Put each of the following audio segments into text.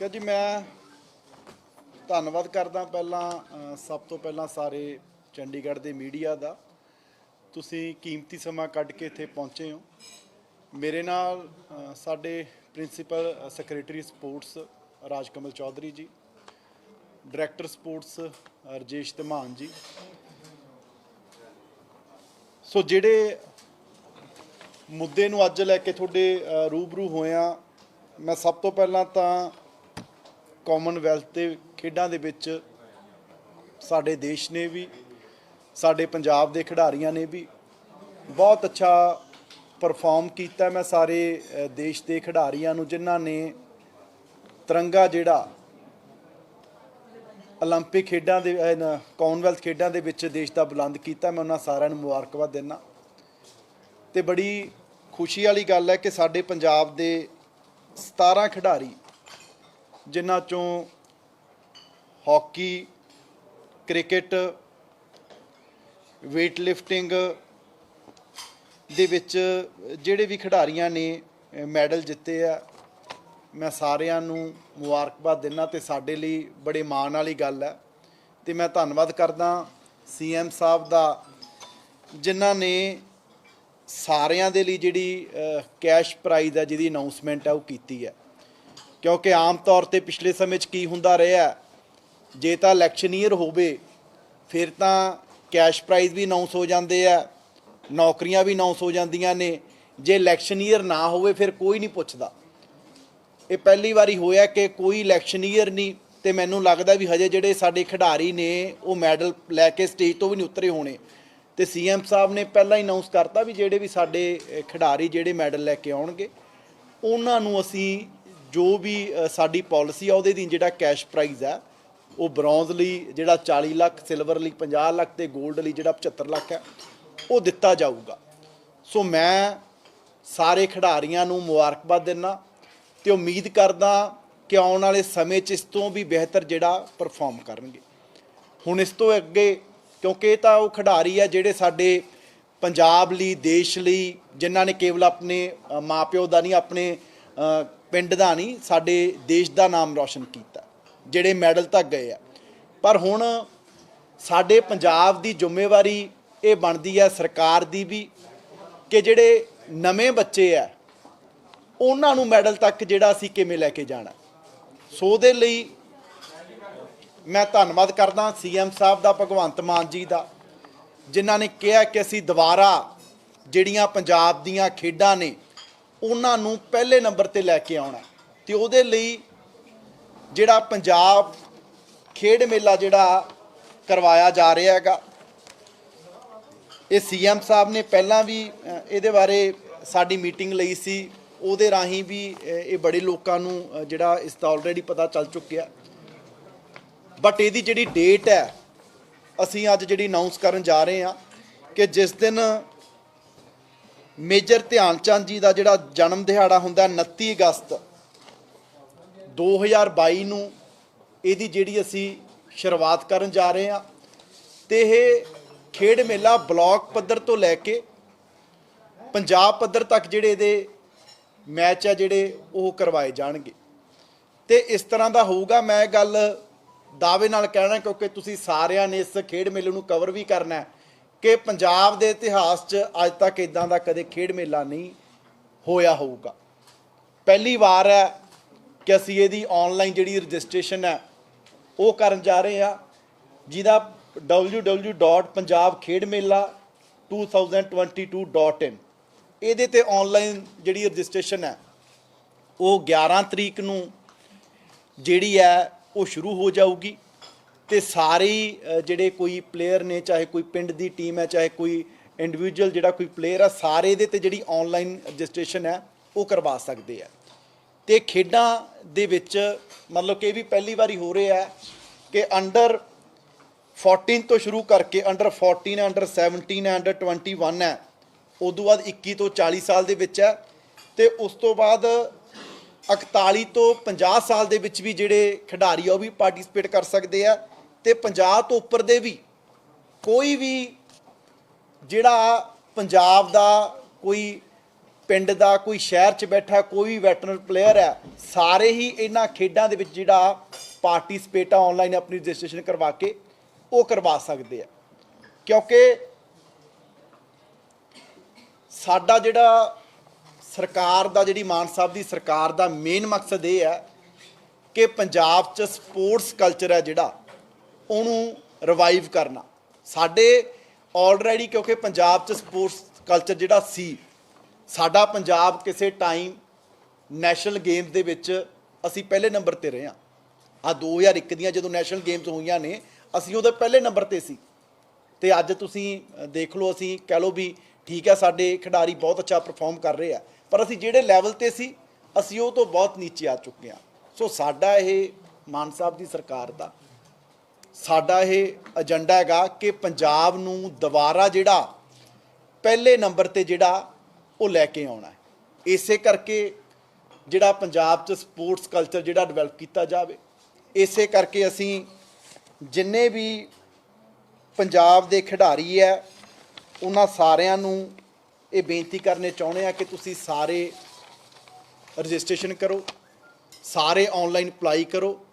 ਠੀਕ ਹੈ ਜੀ। ਮੈਂ ਧੰਨਵਾਦ ਕਰਦਾ ਪਹਿਲਾਂ ਸਭ ਤੋਂ ਪਹਿਲਾਂ ਸਾਰੇ ਚੰਡੀਗੜ੍ਹ ਦੇ ਮੀਡੀਆ ਦਾ। ਤੁਸੀਂ ਕੀਮਤੀ ਸਮਾਂ ਕੱਢ ਕੇ ਇੱਥੇ ਪਹੁੰਚੇ ਹੋ। ਮੇਰੇ ਨਾਲ ਸਾਡੇ principal secretary sports Rajkamal Chaudhary ਜੀ, ਡਾਇਰੈਕਟਰ ਸਪੋਰਟਸ ਰਜੇਸ਼ ਧਮਾਨ ਜੀ। ਸੋ ਜਿਹੜੇ ਮੁੱਦੇ ਨੂੰ ਅੱਜ ਲੈ ਕੇ ਤੁਹਾਡੇ ਰੂਬਰੂ ਹੋਇਆ, ਮੈਂ ਸਭ ਤੋਂ ਪਹਿਲਾਂ ਤਾਂ ਕਾਮਨਵੈਲਥ ਦੇ ਖੇਡਾਂ ਦੇ ਵਿੱਚ ਸਾਡੇ ਦੇਸ਼ ਨੇ ਵੀ, ਸਾਡੇ ਪੰਜਾਬ ਦੇ ਖਿਡਾਰੀਆਂ ਨੇ ਵੀ ਬਹੁਤ ਅੱਛਾ ਪਰਫਾਰਮ ਕੀਤਾ। ਮੈਂ ਸਾਰੇ ਦੇਸ਼ ਦੇ ਖਿਡਾਰੀਆਂ ਨੂੰ ਜਿਨ੍ਹਾਂ ਨੇ ਤਿਰੰਗਾ ਜਿਹੜਾ 올림픽 ਖੇਡਾਂ ਦੇ ਕਾਮਨਵੈਲਥ ਖੇਡਾਂ ਦੇ ਵਿੱਚ ਦੇਸ਼ ਦਾ ਬੁਲੰਦ ਕੀਤਾ, ਮੈਂ ਉਹਨਾਂ ਸਾਰਿਆਂ ਨੂੰ ਮੁਬਾਰਕਬਾਦ ਦਿੰਦਾ। ਤੇ ਬੜੀ ਖੁਸ਼ੀ ਵਾਲੀ ਗੱਲ ਹੈ ਕਿ ਸਾਡੇ ਪੰਜਾਬ ਦੇ 17 ਖਿਡਾਰੀ, ਜਿਨ੍ਹਾਂ ਚੋਂ ਹਾਕੀ, ਕ੍ਰਿਕਟ, ਵੇਟ ਲਿਫਟਿੰਗ ਦੇ ਵਿੱਚ ਜਿਹੜੇ ਵੀ ਖਿਡਾਰੀਆਂ ਨੇ ਮੈਡਲ ਜਿੱਤੇ ਆ, ਮੈਂ ਸਾਰਿਆਂ ਨੂੰ ਮੁਬਾਰਕਬਾਦ ਦਿੰਦਾ। ਤੇ ਸਾਡੇ ਲਈ ਬੜੇ ਮਾਣ ਵਾਲੀ ਗੱਲ ਹੈ। ਤੇ ਮੈਂ ਧੰਨਵਾਦ ਕਰਦਾ CM ਸਾਹਿਬ ਦਾ, ਜਿਨ੍ਹਾਂ ਨੇ ਸਾਰਿਆਂ ਦੇ ਲਈ ਜਿਹੜੀ ਕੈਸ਼ ਪ੍ਰਾਈਜ਼ ਹੈ ਜਿਹਦੀ ਅਨਾਉਂਸਮੈਂਟ ਹੈ ਉਹ ਕੀਤੀ ਹੈ। ਕਿਉਂਕਿ ਆਮ ਤੌਰ 'ਤੇ ਪਿਛਲੇ ਸਮੇਂ 'ਚ ਕੀ ਹੁੰਦਾ ਰਿਹਾ, ਜੇ ਤਾਂ ਇਲੈਕਸ਼ਨ ਈਅਰ ਹੋਵੇ ਫਿਰ ਤਾਂ ਕੈਸ਼ ਪ੍ਰਾਈਜ਼ ਵੀ ਅਨਾਉਂਸ ਹੋ ਜਾਂਦੇ ਆ, ਨੌਕਰੀਆਂ ਵੀ ਅਨਾਉਂਸ ਹੋ ਜਾਂਦੀਆਂ ਨੇ। ਜੇ ਇਲੈਕਸ਼ਨ ਈਅਰ ਨਾ ਹੋਵੇ ਫਿਰ ਕੋਈ ਨਹੀਂ ਪੁੱਛਦਾ। ਇਹ ਪਹਿਲੀ ਵਾਰੀ ਹੋਇਆ ਕਿ ਕੋਈ ਇਲੈਕਸ਼ਨ ਈਅਰ ਨਹੀਂ, ਤੇ ਮੈਨੂੰ ਲੱਗਦਾ ਵੀ ਹਜੇ ਜਿਹੜੇ ਸਾਡੇ ਖਿਡਾਰੀ ਨੇ ਉਹ ਮੈਡਲ ਲੈ ਕੇ ਸਟੇਜ ਤੋਂ ਵੀ ਨਹੀਂ ਉਤਰੇ ਹੋਣੇ। ਤੇ CM ਸਾਹਿਬ ਨੇ ਪਹਿਲਾਂ ਹੀ ਅਨਾਉਂਸ ਕਰਤਾ ਵੀ ਜਿਹੜੇ ਵੀ ਸਾਡੇ ਖਿਡਾਰੀ ਜਿਹੜੇ ਮੈਡਲ ਲੈ ਕੇ ਆਉਣਗੇ ਉਹਨਾਂ ਨੂੰ ਅਸੀਂ ਜੋ ਵੀ ਸਾਡੀ ਪਾਲਿਸੀ ਆ ਉਹਦੇ ਦੀ ਜਿਹੜਾ ਕੈਸ਼ ਪ੍ਰਾਈਜ਼ ਹੈ ਉਹ ਬ੍ਰੌਂਜ਼ ਲਈ ਜਿਹੜਾ 40 ਲੱਖ, ਸਿਲਵਰ ਲਈ 50 ਲੱਖ ਤੇ ਗੋਲਡ ਲਈ ਜਿਹੜਾ 75 ਲੱਖ ਹੈ ਉਹ ਦਿੱਤਾ ਜਾਊਗਾ। ਸੋ ਮੈਂ ਸਾਰੇ ਖਿਡਾਰੀਆਂ ਨੂੰ ਮੁਬਾਰਕਬਾਦ ਦਿੰਦਾ ਤੇ ਉਮੀਦ ਕਰਦਾ ਕਿ ਆਉਣ ਵਾਲੇ ਸਮੇਂ 'ਚ ਇਸ ਤੋਂ ਵੀ ਬਿਹਤਰ ਜਿਹੜਾ ਪਰਫਾਰਮ ਕਰਨਗੇ। ਹੁਣ ਇਸ ਤੋਂ ਅੱਗੇ, ਕਿਉਂਕਿ ਇਹ ਤਾਂ ਉਹ ਖਿਡਾਰੀ ਆ ਜਿਹੜੇ ਸਾਡੇ ਪੰਜਾਬ ਲਈ, ਦੇਸ਼ ਲਈ, ਜਿਨ੍ਹਾਂ ਨੇ ਕੇਵਲ ਆਪਣੇ ਮਾਂ-ਪਿਓ ਦਾ ਨਹੀਂ, ਆਪਣੇ ਪਿੰਡ ਦਾ ਨਹੀਂ, ਸਾਡੇ ਦੇਸ਼ ਦਾ ਨਾਮ ਰੌਸ਼ਨ ਕੀਤਾ, ਜਿਹੜੇ ਮੈਡਲ ਤੱਕ ਗਏ ਆ। ਪਰ ਹੁਣ ਸਾਡੇ ਪੰਜਾਬ ਦੀ ਜ਼ਿੰਮੇਵਾਰੀ ਇਹ ਬਣਦੀ ਹੈ, ਸਰਕਾਰ ਦੀ ਵੀ, ਕਿ ਜਿਹੜੇ ਨਵੇਂ ਬੱਚੇ ਆ ਉਹਨਾਂ ਨੂੰ ਮੈਡਲ ਤੱਕ ਜਿਹੜਾ ਅਸੀਂ ਕਿਵੇਂ ਲੈ ਕੇ ਜਾਣਾ। ਸੋ ਉਹਦੇ ਲਈ ਮੈਂ ਧੰਨਵਾਦ ਕਰਦਾ CM ਸਾਹਿਬ ਦਾ, ਭਗਵੰਤ ਮਾਨ ਜੀ ਦਾ, ਜਿਨ੍ਹਾਂ ਨੇ ਕਿਹਾ ਕਿ ਅਸੀਂ ਦੁਬਾਰਾ ਜਿਹੜੀਆਂ ਪੰਜਾਬ ਦੀਆਂ ਖੇਡਾਂ ਨੇ ਉਹਨਾਂ ਨੂੰ ਪਹਿਲੇ ਨੰਬਰ 'ਤੇ ਲੈ ਕੇ ਆਉਣਾ। ਤੇ ਉਹਦੇ ਲਈ ਜਿਹੜਾ ਪੰਜਾਬ ਖੇਡ ਮੇਲਾ ਜਿਹੜਾ ਕਰਵਾਇਆ ਜਾ ਰਿਹਾ ਹੈਗਾ, ਇਹ CM ਸਾਹਿਬ ਨੇ ਪਹਿਲਾਂ ਵੀ ਇਹਦੇ ਬਾਰੇ ਸਾਡੀ ਮੀਟਿੰਗ ਲਈ ਸੀ, ਉਹਦੇ ਰਾਹੀਂ ਵੀ ਇਹ ਬੜੇ ਲੋਕਾਂ ਨੂੰ ਜਿਹੜਾ ਇਸ ਦਾ ਆਲਰੇਡੀ ਪਤਾ ਚੱਲ ਚੁੱਕਿਆ। ਬਟ ਇਹਦੀ ਜਿਹੜੀ ਡੇਟ ਹੈ ਅਸੀਂ ਅੱਜ ਜਿਹੜੀ ਅਨਾਉਂਸ ਕਰਨ ਜਾ ਰਹੇ ਹਾਂ ਕਿ ਜਿਸ ਦਿਨ ਮੇਜਰ ਧਿਆਨ ਚੰਦ ਜੀ ਦਾ ਜਿਹੜਾ ਜਨਮ ਦਿਹਾੜਾ ਹੁੰਦਾ 29 ਅਗਸਤ 2022 ਨੂੰ ਇਹਦੀ ਜਿਹੜੀ ਅਸੀਂ ਸ਼ੁਰੂਆਤ ਕਰਨ ਜਾ ਰਹੇ ਹਾਂ। ਤੇ ਇਹ ਖੇਡ ਮੇਲਾ ਬਲਾਕ ਪੱਧਰ ਤੋਂ ਲੈ ਕੇ ਪੰਜਾਬ ਪੱਧਰ ਤੱਕ ਜਿਹੜੇ ਇਹਦੇ ਮੈਚ ਆ ਜਿਹੜੇ ਉਹ ਕਰਵਾਏ ਜਾਣਗੇ। ਤੇ ਇਸ ਤਰ੍ਹਾਂ ਦਾ ਹੋਊਗਾ, ਮੈਂ ਗੱਲ ਦਾਅਵੇ ਨਾਲ ਕਹਿਣਾ ਕਿਉਂਕਿ ਤੁਸੀਂ ਸਾਰਿਆਂ ਨੇ ਇਸ ਖੇਡ ਮੇਲੇ ਨੂੰ ਕਵਰ ਵੀ ਕਰਨਾ ਹੈ, ਕਿ ਪੰਜਾਬ ਦੇ ਇਤਿਹਾਸ 'ਚ ਅੱਜ ਤੱਕ ਇਦਾਂ ਦਾ ਕਦੇ ਖੇਡ ਮੇਲਾ ਨਹੀਂ ਹੋਇਆ ਹੋਊਗਾ। ਪਹਿਲੀ ਵਾਰ ਹੈ ਕਿ ਅਸੀਂ ਇਹਦੀ ਆਨਲਾਈਨ ਜਿਹੜੀ ਰਜਿਸਟ੍ਰੇਸ਼ਨ ਹੈ ਉਹ ਕਰਨ ਜਾ ਰਹੇ ਹਾਂ, ਜਿਹਦਾ www.punjabkhedmela2022.in ਇਹਦੇ 'ਤੇ ਆਨਲਾਈਨ ਜਿਹੜੀ ਰਜਿਸਟ੍ਰੇਸ਼ਨ ਹੈ ਉਹ 11 ਤਰੀਕ ਨੂੰ ਜਿਹੜੀ ਹੈ ਉਹ ਸ਼ੁਰੂ ਹੋ ਜਾਊਗੀ। ਤੇ ਸਾਰੇ ਜਿਹੜੇ ਕੋਈ ਪਲੇਅਰ ਨੇ, ਚਾਹੇ ਕੋਈ ਪਿੰਡ ਦੀ ਟੀਮ ਹੈ, ਚਾਹੇ ਕੋਈ ਇੰਡੀਵਿਜੂਅਲ ਜਿਹੜਾ ਕੋਈ ਪਲੇਅਰ ਆ, ਸਾਰੇ ਇਹਦੇ 'ਤੇ ਜਿਹੜੀ ਆਨਲਾਈਨ ਰਜਿਸਟ੍ਰੇਸ਼ਨ ਹੈ ਉਹ ਕਰਵਾ ਸਕਦੇ ਆ। ਤੇ ਖੇਡਾਂ ਦੇ ਵਿੱਚ ਮਤਲਬ ਕਿ ਇਹ ਵੀ ਪਹਿਲੀ ਵਾਰੀ ਹੋ ਰਿਹਾ ਹੈ ਕਿ ਅੰਡਰ 14 ਤੋਂ ਸ਼ੁਰੂ ਕਰਕੇ ਅੰਡਰ 14 ਹੈ, ਅੰਡਰ 17 ਹੈ, ਅੰਡਰ 21 ਹੈ, ਉਦੋਂ ਬਾਅਦ 21 ਤੋਂ 40 ਸਾਲ ਦੇ ਵਿੱਚ ਹੈ, ਤੇ ਉਸ ਤੋਂ ਬਾਅਦ 41 ਤੋਂ 50 ਸਾਲ ਦੇ ਵਿੱਚ ਵੀ ਜਿਹੜੇ ਖਿਡਾਰੀ ਆ ਉਹ ਵੀ ਪਾਰਟਿਸਿਪੇਟ ਕਰ ਸਕਦੇ ਆ। ਤੇ 50 ਤੋਂ ਉੱਪਰ ਦੇ ਵੀ ਕੋਈ ਵੀ ਜਿਹੜਾ ਪੰਜਾਬ ਦਾ ਕੋਈ ਪਿੰਡ ਦਾ, ਕੋਈ ਸ਼ਹਿਰ 'ਚ ਬੈਠਾ, ਕੋਈ ਵੈਟਰਨ ਪਲੇਅਰ ਹੈ, ਸਾਰੇ ਹੀ ਇਹਨਾਂ ਖੇਡਾਂ ਦੇ ਵਿੱਚ ਜਿਹੜਾ ਪਾਰਟਿਸਪੇਟ ਆ ਆਨਲਾਈਨ ਆਪਣੀ ਰਜਿਸਟ੍ਰੇਸ਼ਨ ਕਰਵਾ ਕੇ ਉਹ ਕਰਵਾ ਸਕਦੇ ਆ। ਕਿਉਂਕਿ ਸਾਡਾ ਜਿਹੜਾ ਸਰਕਾਰ ਦਾ, ਜਿਹੜੀ ਮਾਨ ਸਾਹਿਬ ਦੀ ਸਰਕਾਰ ਦਾ ਮੇਨ ਮਕਸਦ ਇਹ ਹੈ ਕਿ ਪੰਜਾਬ 'ਚ ਸਪੋਰਟਸ ਕਲਚਰ ਹੈ ਜਿਹੜਾ ਉਹਨੂੰ ਰਿਵਾਈਵ ਕਰਨਾ। ਸਾਡੇ ਆਲਰੇਡੀ ਕਿਉਂਕਿ ਪੰਜਾਬ 'ਚ ਸਪੋਰਟਸ ਕਲਚਰ ਜਿਹੜਾ ਸੀ, ਸਾਡਾ ਪੰਜਾਬ ਕਿਸੇ ਟਾਈਮ ਨੈਸ਼ਨਲ ਗੇਮਸ ਦੇ ਵਿੱਚ ਅਸੀਂ ਪਹਿਲੇ ਨੰਬਰ ਤੇ ਰਹੇ ਹਾਂ। ਆ 2001 ਦੀਆਂ ਜਦੋਂ ਨੈਸ਼ਨਲ ਗੇਮਸ ਹੋਈਆਂ ਨੇ, ਅਸੀਂ ਉਹਦੇ ਪਹਿਲੇ ਨੰਬਰ ਤੇ ਸੀ। ਤੇ ਅੱਜ ਤੁਸੀਂ ਦੇਖ ਲਓ, ਅਸੀਂ ਕਹਿ ਲਓ ਵੀ ਠੀਕ ਹੈ, ਸਾਡੇ ਖਿਡਾਰੀ ਬਹੁਤ ਅੱਛਾ ਪਰਫਾਰਮ ਕਰ ਰਹੇ ਆ, ਪਰ ਅਸੀਂ ਜਿਹੜੇ ਲੈਵਲ ਤੇ ਸੀ ਅਸੀਂ ਉਹ ਤੋਂ ਬਹੁਤ ਨੀਚੇ ਆ ਚੁੱਕੇ ਹਾਂ। ਸੋ ਸਾਡਾ ਇਹ ਮਾਨ ਸਾਹਿਬ ਦੀ ਸਰਕਾਰ ਦਾ ਸਾਡਾ ਇਹ ਏਜੰਡਾ ਹੈਗਾ ਕਿ ਪੰਜਾਬ ਨੂੰ ਦੁਬਾਰਾ ਜਿਹੜਾ ਪਹਿਲੇ ਨੰਬਰ ਤੇ ਜਿਹੜਾ ਉਹ ਲੈ ਕੇ ਆਉਣਾ ਹੈ। ਇਸੇ ਕਰਕੇ ਜਿਹੜਾ ਪੰਜਾਬ 'ਚ ਸਪੋਰਟਸ ਕਲਚਰ ਜਿਹੜਾ ਡਿਵੈਲਪ ਕੀਤਾ ਜਾਵੇ। ਇਸੇ ਕਰਕੇ ਅਸੀਂ ਜਿੰਨੇ ਵੀ ਪੰਜਾਬ ਦੇ ਖਿਡਾਰੀ ਹੈ ਉਹਨਾਂ ਸਾਰਿਆਂ ਨੂੰ ਇਹ ਬੇਨਤੀ ਕਰਨੇ ਚਾਹੁੰਦੇ ਆ ਕਿ ਤੁਸੀਂ ਸਾਰੇ ਰਜਿਸਟ੍ਰੇਸ਼ਨ ਕਰੋ, ਸਾਰੇ ਆਨਲਾਈਨ ਅਪਲਾਈ ਕਰੋ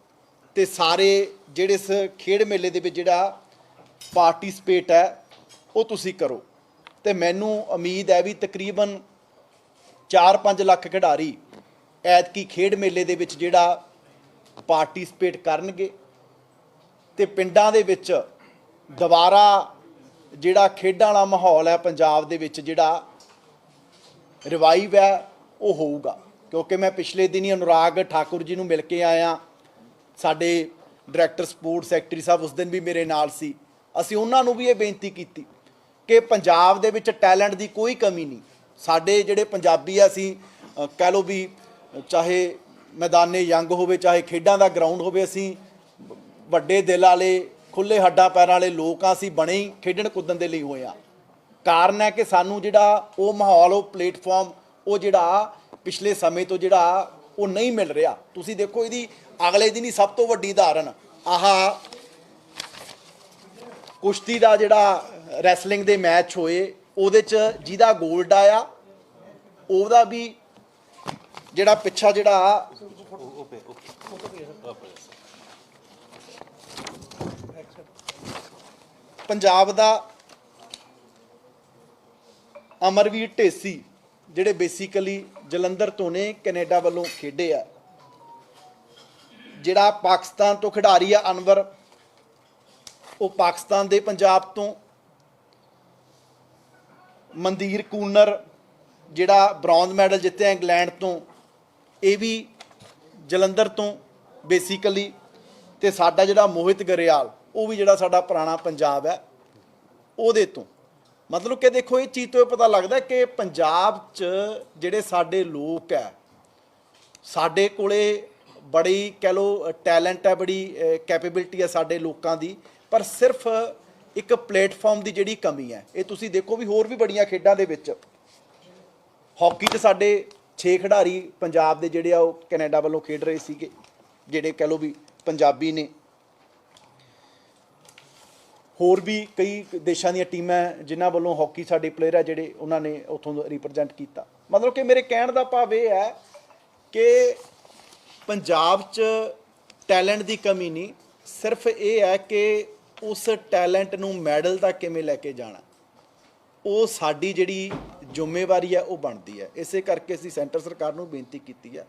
ਤੇ ਸਾਰੇ ਜਿਹੜੇ ਇਸ ਖੇਡ ਮੇਲੇ ਦੇ ਵਿੱਚ ਜਿਹੜਾ ਪਾਰਟਿਸਪੇਟ ਹੈ ਉਹ ਤੁਸੀਂ ਕਰੋ। ਤੇ ਮੈਨੂੰ ਉਮੀਦ ਹੈ ਵੀ ਤਕਰੀਬਨ 4-5 ਲੱਖ ਖਿਡਾਰੀ ਐਤਕੀ ਖੇਡ ਮੇਲੇ ਦੇ ਵਿੱਚ ਜਿਹੜਾ ਪਾਰਟਿਸਪੇਟ ਕਰਨਗੇ ਤੇ ਪਿੰਡਾਂ ਦੇ ਵਿੱਚ ਦੁਬਾਰਾ ਜਿਹੜਾ ਖੇਡਾਂ ਵਾਲਾ ਮਾਹੌਲ ਹੈ ਪੰਜਾਬ ਦੇ ਵਿੱਚ ਜਿਹੜਾ ਰਿਵਾਈਵ ਹੈ ਉਹ ਹੋਊਗਾ। ਕਿਉਂਕਿ ਮੈਂ ਪਿਛਲੇ ਦਿਨੀ ਅਨੁਰਾਗ ਠਾਕੁਰ ਜੀ ਨੂੰ ਮਿਲ ਕੇ ਆਇਆ, ਸਾਡੇ ਡਾਇਰੈਕਟਰ ਸਪੋਰਟ ਸੈਕਟਰੀ ਸਾਹਿਬ ਉਸ ਦਿਨ ਵੀ ਮੇਰੇ ਨਾਲ ਸੀ। ਅਸੀਂ ਉਹਨਾਂ ਨੂੰ ਵੀ ਇਹ ਬੇਨਤੀ ਕੀਤੀ ਕਿ ਪੰਜਾਬ ਦੇ ਵਿੱਚ ਟੈਲੈਂਟ ਦੀ ਕੋਈ ਕਮੀ ਨਹੀਂ। ਸਾਡੇ ਜਿਹੜੇ ਪੰਜਾਬੀ ਆ, ਅਸੀਂ ਕਹਿ ਲਓ ਵੀ ਚਾਹੇ ਮੈਦਾਨੇ ਜੰਗ ਹੋਵੇ, ਚਾਹੇ ਖੇਡਾਂ ਦਾ ਗਰਾਊਂਡ ਹੋਵੇ, ਅਸੀਂ ਵੱਡੇ ਦਿਲ ਵਾਲੇ, ਖੁੱਲ੍ਹੇ ਹੱਡਾਂ ਪੈਰਾਂ ਵਾਲੇ ਲੋਕ ਆ। ਅਸੀਂ ਬਣੇ ਹੀ ਖੇਡਣ ਕੁੱਦਣ ਦੇ ਲਈ ਹੋਏ ਆ। ਕਾਰਨ ਹੈ ਕਿ ਸਾਨੂੰ ਜਿਹੜਾ ਉਹ ਮਾਹੌਲ, ਉਹ ਪਲੇਟਫਾਰਮ, ਉਹ ਜਿਹੜਾ ਪਿਛਲੇ ਸਮੇਂ ਤੋਂ ਜਿਹੜਾ ਉਹ ਨਹੀਂ ਮਿਲ ਰਿਹਾ। ਤੁਸੀਂ ਦੇਖੋ, ਇਹਦੀ ਅਗਲੇ ਦਿਨ ਹੀ ਸਭ ਤੋਂ ਵੱਡੀ ਉਦਾਹਰਨ ਆਹ ਕੁਸ਼ਤੀ ਦਾ ਜਿਹੜਾ ਰੈਸਲਿੰਗ ਦੇ ਮੈਚ ਹੋਏ, ਉਹਦੇ 'ਚ ਜਿਹਦਾ ਗੋਲਡ ਆਇਆ ਉਹਦਾ ਵੀ ਜਿਹੜਾ ਪਿੱਛਾ ਜਿਹੜਾ ਪੰਜਾਬ ਦਾ ਅਮਰਵੀਰ ਢੇਸੀ, ਜਿਹੜੇ ਬੇਸਿਕਲੀ ਜਲੰਧਰ ਤੋਂ ਨੇ, ਕੈਨੇਡਾ ਵੱਲੋਂ ਖੇਡੇ ਆ। ਜਿਹੜਾ ਪਾਕਿਸਤਾਨ ਤੋਂ ਖਿਡਾਰੀ ਆ ਅਨਵਰ, ਉਹ ਪਾਕਿਸਤਾਨ ਦੇ ਪੰਜਾਬ ਤੋਂ। ਮਨਦੀਰ ਕੂਨਰ ਜਿਹੜਾ ਬ੍ਰੌਂਜ਼ ਮੈਡਲ ਜਿੱਤਿਆ ਇੰਗਲੈਂਡ ਤੋਂ, ਇਹ ਵੀ ਜਲੰਧਰ ਤੋਂ ਬੇਸਿਕਲੀ। ਤੇ ਸਾਡਾ ਜਿਹੜਾ ਮੋਹਿਤ ਗਰੇਵਾਲ, ਉਹ ਵੀ ਜਿਹੜਾ ਸਾਡਾ ਪੁਰਾਣਾ ਪੰਜਾਬ ਹੈ ਉਹਦੇ ਤੋਂ। ਮਤਲਬ ਕਿ ਦੇਖੋ, ਇਹ ਚੀਜ਼ ਤੋਂ ਇਹ ਪਤਾ ਲੱਗਦਾ ਕਿ ਪੰਜਾਬ 'ਚ ਜਿਹੜੇ ਸਾਡੇ ਲੋਕ ਹੈ, ਸਾਡੇ ਕੋਲੇ ਬੜੀ ਕਹਿ ਲਓ ਟੈਲੈਂਟ ਹੈ, ਬੜੀ ਕੈਪੇਬਿਲਿਟੀ ਹੈ ਸਾਡੇ ਲੋਕਾਂ ਦੀ, ਪਰ ਸਿਰਫ ਇੱਕ ਪਲੇਟਫਾਰਮ ਦੀ ਜਿਹੜੀ ਕਮੀ ਹੈ। ਇਹ ਤੁਸੀਂ ਦੇਖੋ ਵੀ ਹੋਰ ਵੀ ਬੜੀਆਂ ਖੇਡਾਂ ਦੇ ਵਿੱਚ, ਹਾਕੀ 'ਚ ਸਾਡੇ 6 ਖਿਡਾਰੀ ਪੰਜਾਬ ਦੇ ਜਿਹੜੇ ਆ ਉਹ ਕੈਨੇਡਾ ਵੱਲੋਂ ਖੇਡ ਰਹੇ ਸੀਗੇ, ਜਿਹੜੇ ਕਹਿ ਲਓ ਵੀ ਪੰਜਾਬੀ ਨੇ। ਹੋਰ ਵੀ ਕਈ ਦੇਸ਼ਾਂ ਦੀਆਂ ਟੀਮਾਂ ਜਿਨ੍ਹਾਂ ਵੱਲੋਂ ਹਾਕੀ ਸਾਡੇ ਪਲੇਅਰ ਆ ਜਿਹੜੇ ਉਹਨਾਂ ਨੇ ਉੱਥੋਂ ਰਿਪਰੈਜ਼ੈਂਟ ਕੀਤਾ। ਮਤਲਬ ਕਿ ਮੇਰੇ ਕਹਿਣ ਦਾ ਭਾਵ ਇਹ ਹੈ ਕਿ ਪੰਜਾਬ 'ਚ ਟੈਲੈਂਟ ਦੀ ਕਮੀ ਨਹੀਂ, ਸਿਰਫ ਇਹ ਹੈ ਕਿ ਉਸ ਟੈਲੈਂਟ ਨੂੰ ਮੈਡਲ ਤੱਕ ਕਿਵੇਂ ਲੈ ਕੇ ਜਾਣਾ, ਉਹ ਸਾਡੀ ਜਿਹੜੀ ਜ਼ਿੰਮੇਵਾਰੀ ਹੈ ਉਹ ਬਣਦੀ ਹੈ। ਇਸੇ ਕਰਕੇ ਅਸੀਂ ਸੈਂਟਰ ਸਰਕਾਰ ਨੂੰ ਬੇਨਤੀ ਕੀਤੀ ਹੈ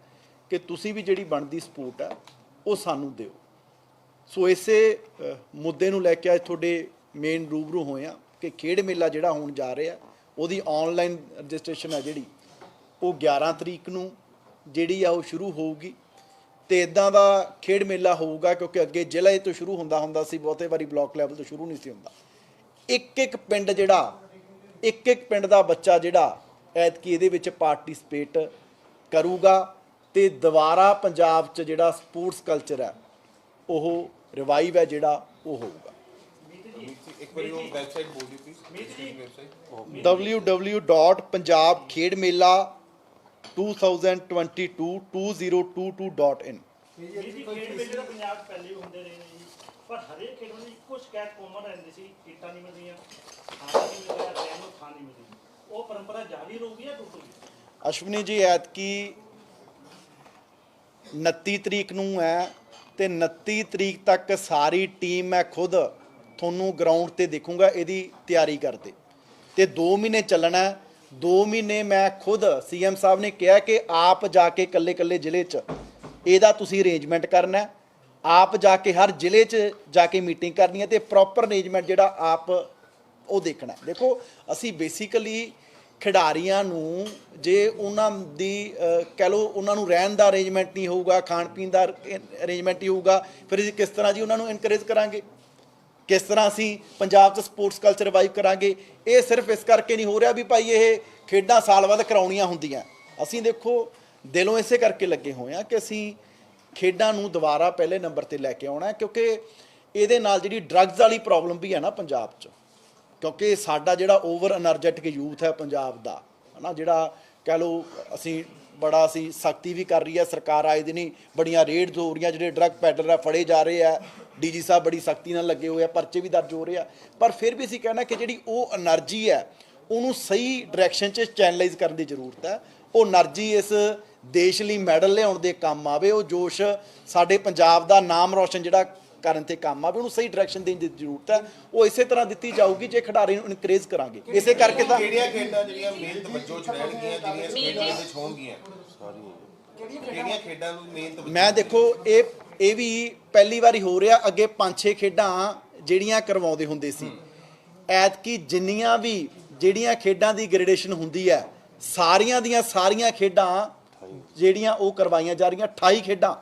ਕਿ ਤੁਸੀਂ ਵੀ ਜਿਹੜੀ ਬਣਦੀ ਸਪੋਰਟ ਹੈ ਉਹ ਸਾਨੂੰ ਦਿਓ। ਸੋ ਇਸੇ ਮੁੱਦੇ ਨੂੰ ਲੈ ਕੇ ਅੱਜ ਤੁਹਾਡੇ ਮੇਨ ਰੂਬਰੂ ਹੋਏ ਆ ਕਿ ਖੇਡ ਮੇਲਾ ਜਿਹੜਾ ਹੋਣ ਜਾ ਰਿਹਾ ਉਹਦੀ ਆਨਲਾਈਨ ਰਜਿਸਟ੍ਰੇਸ਼ਨ ਹੈ ਜਿਹੜੀ ਉਹ 11 ਤਰੀਕ ਨੂੰ ਜਿਹੜੀ ਆ ਉਹ ਸ਼ੁਰੂ ਹੋਊਗੀ। ਤੇ ਇਦਾਂ ਦਾ ਖੇਡ ਮੇਲਾ ਹੋਊਗਾ ਕਿਉਂਕਿ ਅੱਗੇ ਜ਼ਿਲ੍ਹੇ ਤੋਂ ਸ਼ੁਰੂ ਹੁੰਦਾ ਸੀ, ਬਹੁਤੇ ਵਾਰੀ ਬਲਾਕ ਲੈਵਲ ਤੋਂ ਸ਼ੁਰੂ ਨਹੀਂ ਸੀ ਹੁੰਦਾ। ਇੱਕ ਪਿੰਡ ਜਿਹੜਾ, ਇੱਕ ਪਿੰਡ ਦਾ ਬੱਚਾ ਜਿਹੜਾ ਐਤਕੀ ਇਹਦੇ ਵਿੱਚ ਪਾਰਟਿਸਪੇਟ ਕਰੂਗਾ ਤੇ ਦੁਬਾਰਾ ਪੰਜਾਬ 'ਚ ਜਿਹੜਾ ਸਪੋਰਟਸ ਕਲਚਰ ਹੈ ਉਹ ਰਿਵਾਈਵ ਹੈ ਜਿਹੜਾ ਉਹ ਹੋਊਗਾ। www.punjabkhedmela2022.in। ਪਰ ਹਰੇਕ ਖੇਡ ਵਿੱਚ ਇੱਕੋ ਸ਼ਿਕਾਇਤ ਕਾਮਨ ਰਹਿੰਦੀ ਸੀ, ਕਿੱਟਾਂ ਨਹੀਂ ਮਿਲਦੀਆਂ, ਖਾਣਾ ਨਹੀਂ ਮਿਲਦਾ, ਰਹਿਣ ਨੂੰ ਥਾਂ ਨਹੀਂ ਮਿਲਦੀ। ਉਹ ਪਰੰਪਰਾ ਜਾਰੀ ਰਹੂਗੀ ਜਾਂ ਟੁੱਟੂਗੀ? ਅਸ਼ਵਨੀ ਜੀ ਐਤਕੀ 29 ਤਰੀਕ ਨੂੰ ਹੈ ਤੇ 29 ਤਰੀਕ ਤੱਕ ਸਾਰੀ ਟੀਮ ਮੈਂ ਖੁਦ ਤੁਹਾਨੂੰ ਗਰਾਊਂਡ ਤੇ ਦੇਖੂੰਗਾ ਇਹਦੀ ਤਿਆਰੀ ਕਰਦੇ ਤੇ 2 ਮਹੀਨੇ ਚੱਲਣਾ 2 ਮਹੀਨੇ ਮੈਂ ਖੁਦ ਸੀਐਮ ਸਾਹਿਬ ਨੇ ਕਿਹਾ ਕਿ ਆਪ ਜਾ ਕੇ ਕੱਲੇ ਜ਼ਿਲ੍ਹੇ 'ਚ ਇਹਦਾ ਤੁਸੀਂ ਅਰੇਂਜਮੈਂਟ ਕਰਨਾ ਆਪ ਜਾ ਕੇ ਹਰ ਜ਼ਿਲ੍ਹੇ 'ਚ ਜਾ ਕੇ ਮੀਟਿੰਗ ਕਰਨੀ ਹੈ ਤੇ ਪ੍ਰੋਪਰ ਅਰੇਂਜਮੈਂਟ ਜਿਹੜਾ ਆਪ ਉਹ ਦੇਖਣਾ। ਦੇਖੋ ਅਸੀਂ ਬੇਸਿਕਲੀ ਖਿਡਾਰੀਆਂ ਨੂੰ ਜੇ ਉਹਨਾਂ ਦੀ ਕਹਿ ਲਓ ਉਹਨਾਂ ਨੂੰ ਰਹਿਣ ਦਾ ਅਰੇਂਜਮੈਂਟ ਨਹੀਂ ਹੋਊਗਾ ਖਾਣ ਪੀਣ ਦਾ ਅਰੇਂਜਮੈਂਟ ਨਹੀਂ ਹੋਊਗਾ ਫਿਰ ਅਸੀਂ ਕਿਸ ਤਰ੍ਹਾਂ ਜੀ ਉਹਨਾਂ ਨੂੰ ਇਨਕਰੇਜ ਕਰਾਂਗੇ ਕਿਸ ਤਰ੍ਹਾਂ ਅਸੀਂ ਪੰਜਾਬ 'ਚ ਸਪੋਰਟਸ ਕਲਚਰ ਰਿਵਾਈਵ ਕਰਾਂਗੇ। ਇਹ ਸਿਰਫ ਇਸ ਕਰਕੇ ਨਹੀਂ ਹੋ ਰਿਹਾ ਵੀ ਭਾਈ ਇਹ ਖੇਡਾਂ ਸਾਲ ਬਾਅਦ ਕਰਾਉਣੀਆਂ ਹੁੰਦੀਆਂ ਅਸੀਂ ਦੇਖੋ ਦਿਲੋਂ ਇਸੇ ਕਰਕੇ ਲੱਗੇ ਹੋਏ ਆ ਕਿ ਅਸੀਂ ਖੇਡਾਂ ਨੂੰ ਦੁਬਾਰਾ ਪਹਿਲੇ ਨੰਬਰ ਤੇ ਲੈ ਕੇ ਆਉਣਾ ਕਿਉਂਕਿ ਇਹਦੇ ਨਾਲ ਜਿਹੜੀ ਡਰੱਗਸ ਵਾਲੀ ਪ੍ਰੋਬਲਮ ਵੀ ਹੈ ਨਾ ਪੰਜਾਬ 'ਚ ਕਿਉਂਕਿ ਸਾਡਾ ਜਿਹੜਾ ਓਵਰ એનર્ਜੈਟਿਕ ਯੂਥ ਹੈ ਪੰਜਾਬ ਦਾ ਹੈ ਨਾ ਜਿਹੜਾ ਕਹਿ ਲਓ ਅਸੀਂ ਬੜਾ ਅਸੀਂ ਸਖਤੀ ਵੀ ਕਰ ਰਹੀ ਹੈ ਸਰਕਾਰ ਆਏ ਦਿਨ ਹੀ ਬੜੀਆਂ ਰੇਡਸ ਹੋ ਰਹੀਆਂ ਜਿਹੜੇ ਡਰੱਗ ਪੈਡਲਰ ਆ ਫੜੇ ਜਾ ਰਹੇ ਆ ਡੀਜੀ ਸਾਹਿਬ ਬੜੀ ਸਖਤੀ ਨਾਲ ਲੱਗੇ ਹੋਏ ਆ ਪਰਚੇ ਵੀ ਦਰਜ ਹੋ ਰਹੇ ਆ ਪਰ ਫਿਰ ਵੀ ਅਸੀਂ ਕਹਿਣਾ ਕਿ ਜਿਹੜੀ ਉਹ એનર્ਜੀ ਹੈ ਉਹਨੂੰ ਸਹੀ ਡਾਇਰੈਕਸ਼ਨ 'ਚ ਚੈਨਲਾਈਜ਼ ਕਰਨ ਦੀ ਜ਼ਰੂਰਤ ਹੈ ਉਹ એનર્ਜੀ ਇਸ ਦੇਸ਼ ਲਈ ਮੈਡਲ ਲਿਆਉਣ ਦੇ ਕੰਮ ਆਵੇ ਉਹ ਜੋਸ਼ ਸਾਡੇ ਪੰਜਾਬ ਦਾ ਨਾਮ ਰੌਸ਼ਨ ਜਿਹੜਾ ਕਰਨ ਤੇ ਕੰਮ ਆਵੇ ਉਹਨੂੰ ਸਹੀ ਡਾਇਰੈਕਸ਼ਨ ਦੇਣ ਦੀ ਜ਼ਰੂਰਤ ਹੈ ਉਹ ਇਸੇ ਤਰ੍ਹਾਂ ਦਿੱਤੀ ਜਾਊਗੀ ਜੇ ਖਿਡਾਰੀ ਨੂੰ ਇਨਕਰੇਜ ਕਰਾਂਗੇ ਇਸੇ ਕਰਕੇ ਤਾਂ ਕਿਹੜੀਆਂ ਖੇਡਾਂ ਜਿਹੜੀਆਂ ਮੇਨ ਤਵੱਜੋ 'ਚ ਰਹਿਣਗੀਆਂ ਜਿਹੜੀਆਂ ਇਸ ਖੇਡਾਂ ਦੇ ਵਿੱਚ ਹੋਣਗੀਆਂ ਕਿਹੜੀਆਂ ਖੇਡਾਂ ਨੂੰ ਮੇਨ ਤਵੱਜੋ ਮੈਂ ਦੇਖੋ ਇਹ ਵੀ ਪਹਿਲੀ ਵਾਰੀ ਹੋ ਰਿਹਾ ਅੱਗੇ 5-6 ਖੇਡਾਂ ਜਿਹੜੀਆਂ ਕਰਵਾਉਂਦੇ ਹੁੰਦੇ ਸੀ ਐਤਕੀ ਜਿੰਨੀਆਂ ਵੀ ਜਿਹੜੀਆਂ ਖੇਡਾਂ ਦੀ ਗ੍ਰੇਡੇਸ਼ਨ ਹੁੰਦੀ ਹੈ ਸਾਰੀਆਂ ਦੀਆਂ ਸਾਰੀਆਂ ਖੇਡਾਂ ਜਿਹੜੀਆਂ ਉਹ ਕਰਵਾਈਆਂ ਜਾ ਰਹੀਆਂ 28 ਖੇਡਾਂ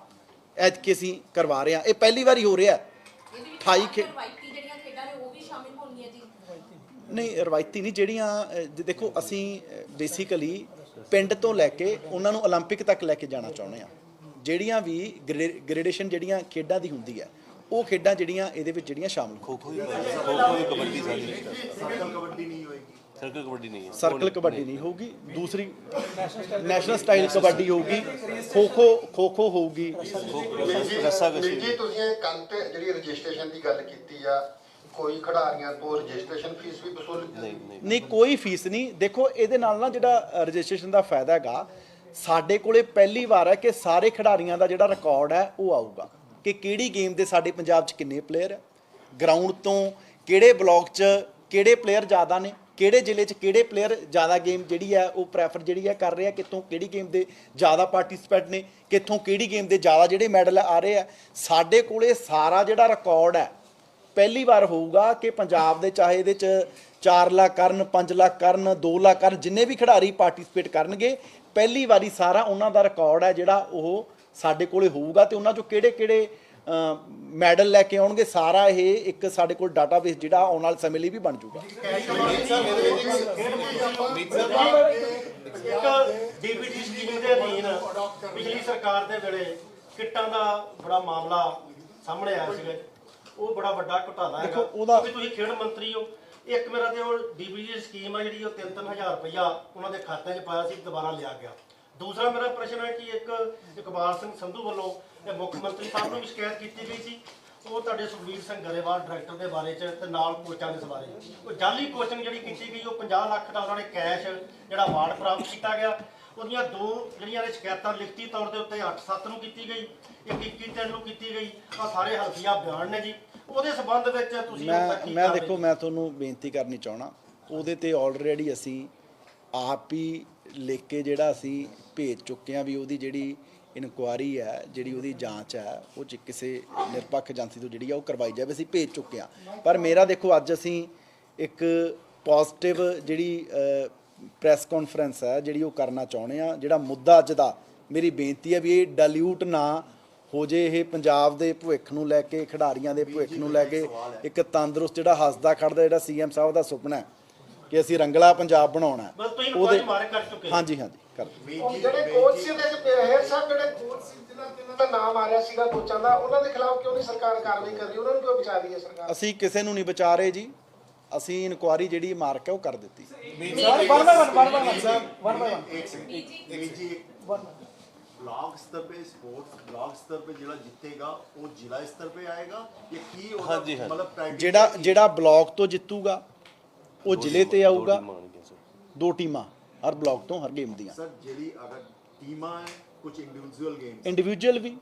ਐਤਕੀ ਅਸੀਂ ਕਰਵਾ ਰਹੇ ਹਾਂ ਇਹ ਪਹਿਲੀ ਵਾਰੀ ਹੋ ਰਿਹਾ 28 ਨਹੀਂ ਰਵਾਇਤੀ ਨਹੀਂ ਜਿਹੜੀਆਂ ਦੇਖੋ ਅਸੀਂ ਬੇਸਿਕਲੀ ਪਿੰਡ ਤੋਂ ਲੈ ਕੇ ਉਹਨਾਂ ਨੂੰ 올림픽 ਤੱਕ ਲੈ ਕੇ ਜਾਣਾ ਚਾਹੁੰਦੇ ਹਾਂ ਜਿਹੜੀਆਂ ਵੀ ਗ੍ਰੇਡੇਸ਼ਨ ਜਿਹੜੀਆਂ ਖੇਡਾਂ ਦੀ ਹੁੰਦੀ ਹੈ ਉਹ ਖੇਡਾਂ ਜਿਹੜੀਆਂ ਇਹਦੇ ਵਿੱਚ ਜਿਹੜੀਆਂ ਸ਼ਾਮਲ ਖੋ-ਖੋ ਕਬੱਡੀ ਸਾਰੀ ਸਰਕਲ ਕਬੱਡੀ ਨਹੀਂ ਹੋਏਗੀ ਸਰਕਲ ਕਬੱਡੀ ਨਹੀਂ ਹੋਊਗੀ ਦੂਸਰੀ ਨੈਸ਼ਨਲ ਸਟਾਈਲ ਕਬੱਡੀ ਹੋਊਗੀ ਖੋ-ਖੋ ਹੋਊਗੀ ਜੀ ਤੁਸੀਂ ਇਹ ਕੱਲ ਤੇ ਜਿਹੜੀ ਰਜਿਸਟ੍ਰੇਸ਼ਨ ਦੀ ਗੱਲ ਕੀਤੀ ਆ ਕੋਈ ਖਿਡਾਰੀਆਂ ਤੋਂ ਰਜਿਸਟ੍ਰੇਸ਼ਨ ਫੀਸ ਵੀ ਵਸੂਲ ਨਹੀਂ ਕੋਈ ਫੀਸ ਨਹੀਂ ਦੇਖੋ ਇਹਦੇ ਨਾਲ ਨਾ ਜਿਹੜਾ ਰਜਿਸਟ੍ਰੇਸ਼ਨ ਦਾ ਫਾਇਦਾ ਹੈਗਾ ਸਾਡੇ ਕੋਲੇ ਪਹਿਲੀ ਵਾਰ ਹੈ ਕਿ ਸਾਰੇ ਖਿਡਾਰੀਆਂ ਦਾ ਜਿਹੜਾ ਰਿਕਾਰਡ ਹੈ ਉਹ ਆਊਗਾ ਕਿ ਕਿਹੜੀ ਗੇਮ ਦੇ ਸਾਡੇ ਪੰਜਾਬ 'ਚ ਕਿੰਨੇ ਪਲੇਅਰ ਹੈ ਗਰਾਊਂਡ ਤੋਂ ਕਿਹੜੇ ਬਲਾਕ 'ਚ ਕਿਹੜੇ ਪਲੇਅਰ ਜ਼ਿਆਦਾ ਨੇ ਕਿਹੜੇ ਜ਼ਿਲ੍ਹੇ 'ਚ ਕਿਹੜੇ ਪਲੇਅਰ ਜ਼ਿਆਦਾ ਗੇਮ ਜਿਹੜੀ ਹੈ ਉਹ ਪ੍ਰੈਫਰ ਜਿਹੜੀ ਹੈ ਕਰ ਰਹੇ ਆ ਕਿੱਥੋਂ ਕਿਹੜੀ ਗੇਮ ਦੇ ਜ਼ਿਆਦਾ ਪਾਰਟਿਸਿਪੇਟ ਨੇ ਕਿੱਥੋਂ ਕਿਹੜੀ ਗੇਮ ਦੇ ਜ਼ਿਆਦਾ ਜਿਹੜੇ ਮੈਡਲ ਆ ਰਹੇ ਆ ਸਾਡੇ ਕੋਲੇ ਸਾਰਾ ਜਿਹੜਾ ਰਿਕਾਰਡ ਹੈ ਪਹਿਲੀ ਵਾਰ ਹੋਊਗਾ ਕਿ ਪੰਜਾਬ ਦੇ ਚਾਹੇ ਇਹਦੇ 'ਚ 4 ਲੱਖ ਕਰਨ 5 ਲੱਖ ਕਰਨ 2 ਲੱਖ ਕਰਨ ਜਿੰਨੇ ਵੀ ਖਿਡਾਰੀ ਪਾਰਟਿਸਿਪੇਟ ਕਰਨਗੇ ਪਹਿਲੀ ਵਾਰੀ ਸਾਰਾ ਉਹਨਾਂ ਦਾ ਰਿਕਾਰਡ ਹੈ ਜਿਹੜਾ ਉਹ ਸਾਡੇ ਕੋਲੇ ਹੋਊਗਾ ਤੇ ਉਹਨਾਂ 'ਚੋਂ ਕਿਹੜੇ ਮੈਡਲ ਲੈ ਕੇ ਆਉਣਗੇ ਸਾਰਾ ਇਹ ਇੱਕ ਸਾਡੇ ਕੋਲ ਡਾਟਾਬੇਸ ਜਿਹੜਾ ਆਉਣ ਵਾਲੇ ਸਮੇਂ ਲਈ ਵੀ ਬਣ ਜਾਊਗਾ ਡੀਪੀਟੀ ਸਕੀਮ ਦੇ ਅਧੀਨ ਪਿਛਲੀ ਸਰਕਾਰ ਦੇ ਵੇਲੇ ਕਿੱਟਾਂ ਦਾ ਬੜਾ ਮਾਮਲਾ ਸਾਹਮਣੇ ਆਇਆ ਸੀਗਾ ਉਹ ਬੜਾ ਵੱਡਾ ਘੁਟਾਲਾ ਹੈਗਾ ਕਿਉਂਕਿ ਤੁਸੀਂ ਖੇਡ ਮੰਤਰੀ ਹੋ ਇੱਕ ਮੇਰਾ ਤੇ ਉਹ ਡੀਪੀਟੀ ਸਕੀਮ ਆ ਜਿਹੜੀ ਉਹ 3-3000 ਰੁਪਇਆ ਉਹਨਾਂ ਦੇ ਖਾਤੇ 'ਚ ਪਾਇਆ ਸੀ ਦੁਬਾਰਾ ਲਿਆ ਗਿਆ ਦੂਸਰਾ ਮੇਰਾ ਪ੍ਰਸ਼ਨ ਹੈ ਕਿ ਇੱਕ ਇਕਬਾਲ ਸਿੰਘ ਸੰਧੂ ਵੱਲੋਂ ਮੁੱਖ ਮੰਤਰੀ ਸਾਹਿਬ ਨੂੰ ਵੀ ਸ਼ਿਕਾਇਤ ਕੀਤੀ ਗਈ ਸੀ ਉਹ ਤੁਹਾਡੇ ਸੁਖਬੀਰ ਸਿੰਘ ਗਰੇਵਾਲ ਡਾਇਰੈਕਟਰ ਦੇ ਬਾਰੇ 'ਚ ਤੇ ਨਾਲ ਕੋਚਾਂ ਦੇ ਬਾਰੇ ਉਹ ਜਾਲੀ ਕੋਚਿੰਗ ਜਿਹੜੀ ਕੀਤੀ ਗਈ ਉਹ 50 ਲੱਖ ਦਾ ਉਹਨਾਂ ਨੇ ਕੈਸ਼ ਜਿਹੜਾ ਅਵਾਰਡ ਪ੍ਰਾਪਤ ਕੀਤਾ ਗਿਆ ਉਹਦੀਆਂ ਦੋ ਜਿਹੜੀਆਂ ਨੇ ਸ਼ਿਕਾਇਤਾਂ ਲਿਖਤੀ ਤੌਰ ਦੇ ਉੱਤੇ 8/7 ਨੂੰ ਕੀਤੀ ਗਈ ਇੱਕ 21/3 ਨੂੰ ਕੀਤੀ ਗਈ ਆ ਸਾਰੇ ਹਲਫੀਆ ਬਿਆਨ ਨੇ ਜੀ ਉਹਦੇ ਸਬੰਧ ਵਿੱਚ ਤੁਸੀਂ ਮੈਂ ਦੇਖੋ ਮੈਂ ਤੁਹਾਨੂੰ ਬੇਨਤੀ ਕਰਨੀ ਚਾਹਣਾ ਉਹਦੇ ਤੇ ਆਲਰੇਡੀ ਅਸੀਂ ਆਪ ਹੀ ਲਿਖ ਕੇ ਜਿਹੜਾ ਅਸੀਂ ਭੇਜ ਚੁੱਕੇ ਹਾਂ ਵੀ ਉਹਦੀ ਜਿਹੜੀ ਇਨਕੁਆਰੀ ਹੈ ਜਿਹੜੀ ਉਹਦੀ ਜਾਂਚ ਹੈ ਉਹ 'ਚ ਕਿਸੇ ਨਿਰਪੱਖ ਏਜੰਸੀ ਤੋਂ ਜਿਹੜੀ ਆ ਉਹ ਕਰਵਾਈ ਜਾਵੇ ਅਸੀਂ ਭੇਜ ਚੁੱਕੇ ਹਾਂ ਪਰ ਮੇਰਾ ਦੇਖੋ ਅੱਜ ਅਸੀਂ ਇੱਕ ਪੋਜ਼ਿਟਿਵ ਜਿਹੜੀ ਪ੍ਰੈਸ ਕਾਨਫਰੰਸ ਹੈ ਜਿਹੜੀ ਉਹ ਕਰਨਾ ਚਾਹੁੰਦੇ ਆ ਜਿਹੜਾ ਮੁੱਦਾ ਅੱਜ ਦਾ ਮੇਰੀ ਬੇਨਤੀ ਹੈ ਵੀ ਇਹ ਡਾਇਲਿਊਟ ਨਾ ਹੋ ਜੇ ਇਹ ਪੰਜਾਬ ਦੇ ਭਵਿੱਖ ਨੂੰ ਲੈ ਕੇ ਖਿਡਾਰੀਆਂ ਦੇ ਭਵਿੱਖ ਨੂੰ ਲੈ ਕੇ ਇੱਕ ਤੰਦਰੁਸਤ ਜਿਹੜਾ ਹੱਸਦਾ ਖੜਦਾ ਜਿਹੜਾ ਸੀਐਮ ਸਾਹਿਬ ਦਾ ਸੁਪਨਾ ਹੈ ਕਿ ਅਸੀਂ ਰੰਗਲਾ ਪੰਜਾਬ ਬਣਾਉਣਾ ਉਹਦੇ ਹਾਂਜੀ ਕਰ ਜਿਹੜੇ ਕੋਚ ਸੀ ਉਹਦੇ ਹੈਡ ਸਾਹਿਬ ਜਿਹੜੇ ਕੋਚ ਸੀ ਜਿਨ੍ਹਾਂ ਦਾ ਨਾਮ ਆ ਰਿਹਾ ਸੀਗਾ ਕੋਚਾਂ ਦਾ ਉਹਨਾਂ ਦੇ ਖਿਲਾਫ ਕਿਉਂ ਨਹੀਂ ਸਰਕਾਰ ਕਾਰਵਾਈ ਕਰ ਰਹੀ ਉਹਨਾਂ ਨੂੰ ਕਿਉਂ ਬਚਾ ਰਹੀ ਹੈ ਸਰਕਾਰ ਅਸੀਂ ਕਿਸੇ ਨੂੰ ਨਹੀਂ ਬਚਾ ਰਹੇ ਜੀ ਅਸੀਂ ਇਨਕੁਆਰੀ ਜਿਹੜੀ ਮਾਰਕ ਹੈ ਉਹ ਕਰ ਦਿੱਤੀ ब्लॉक स्तर पे स्पोर्ट्स ब्लॉक स्तर पे जिला जीतेगा वो जिला स्तर पे आएगा ये की मतलब ਜਿਹੜਾ ਬਲਾਕ ਤੋਂ ਜਿੱਤੂਗਾ ਉਹ ਜ਼ਿਲ੍ਹੇ ਤੇ ਆਊਗਾ 2 ਟੀਮਾਂ ਹਰ ਬਲਾਕ ਤੋਂ ਹਰ ਗੇਮ ਦੀਆਂ। ਸਰ ਜਿਹੜੀ ਅਗਰ ਟੀਮਾਂ ਹੈ ਕੁਝ ਇੰਡੀਵਿਜੂਅਲ ਗੇਮਸ ਇੰਡੀਵਿਜੂਅਲ ਵੀ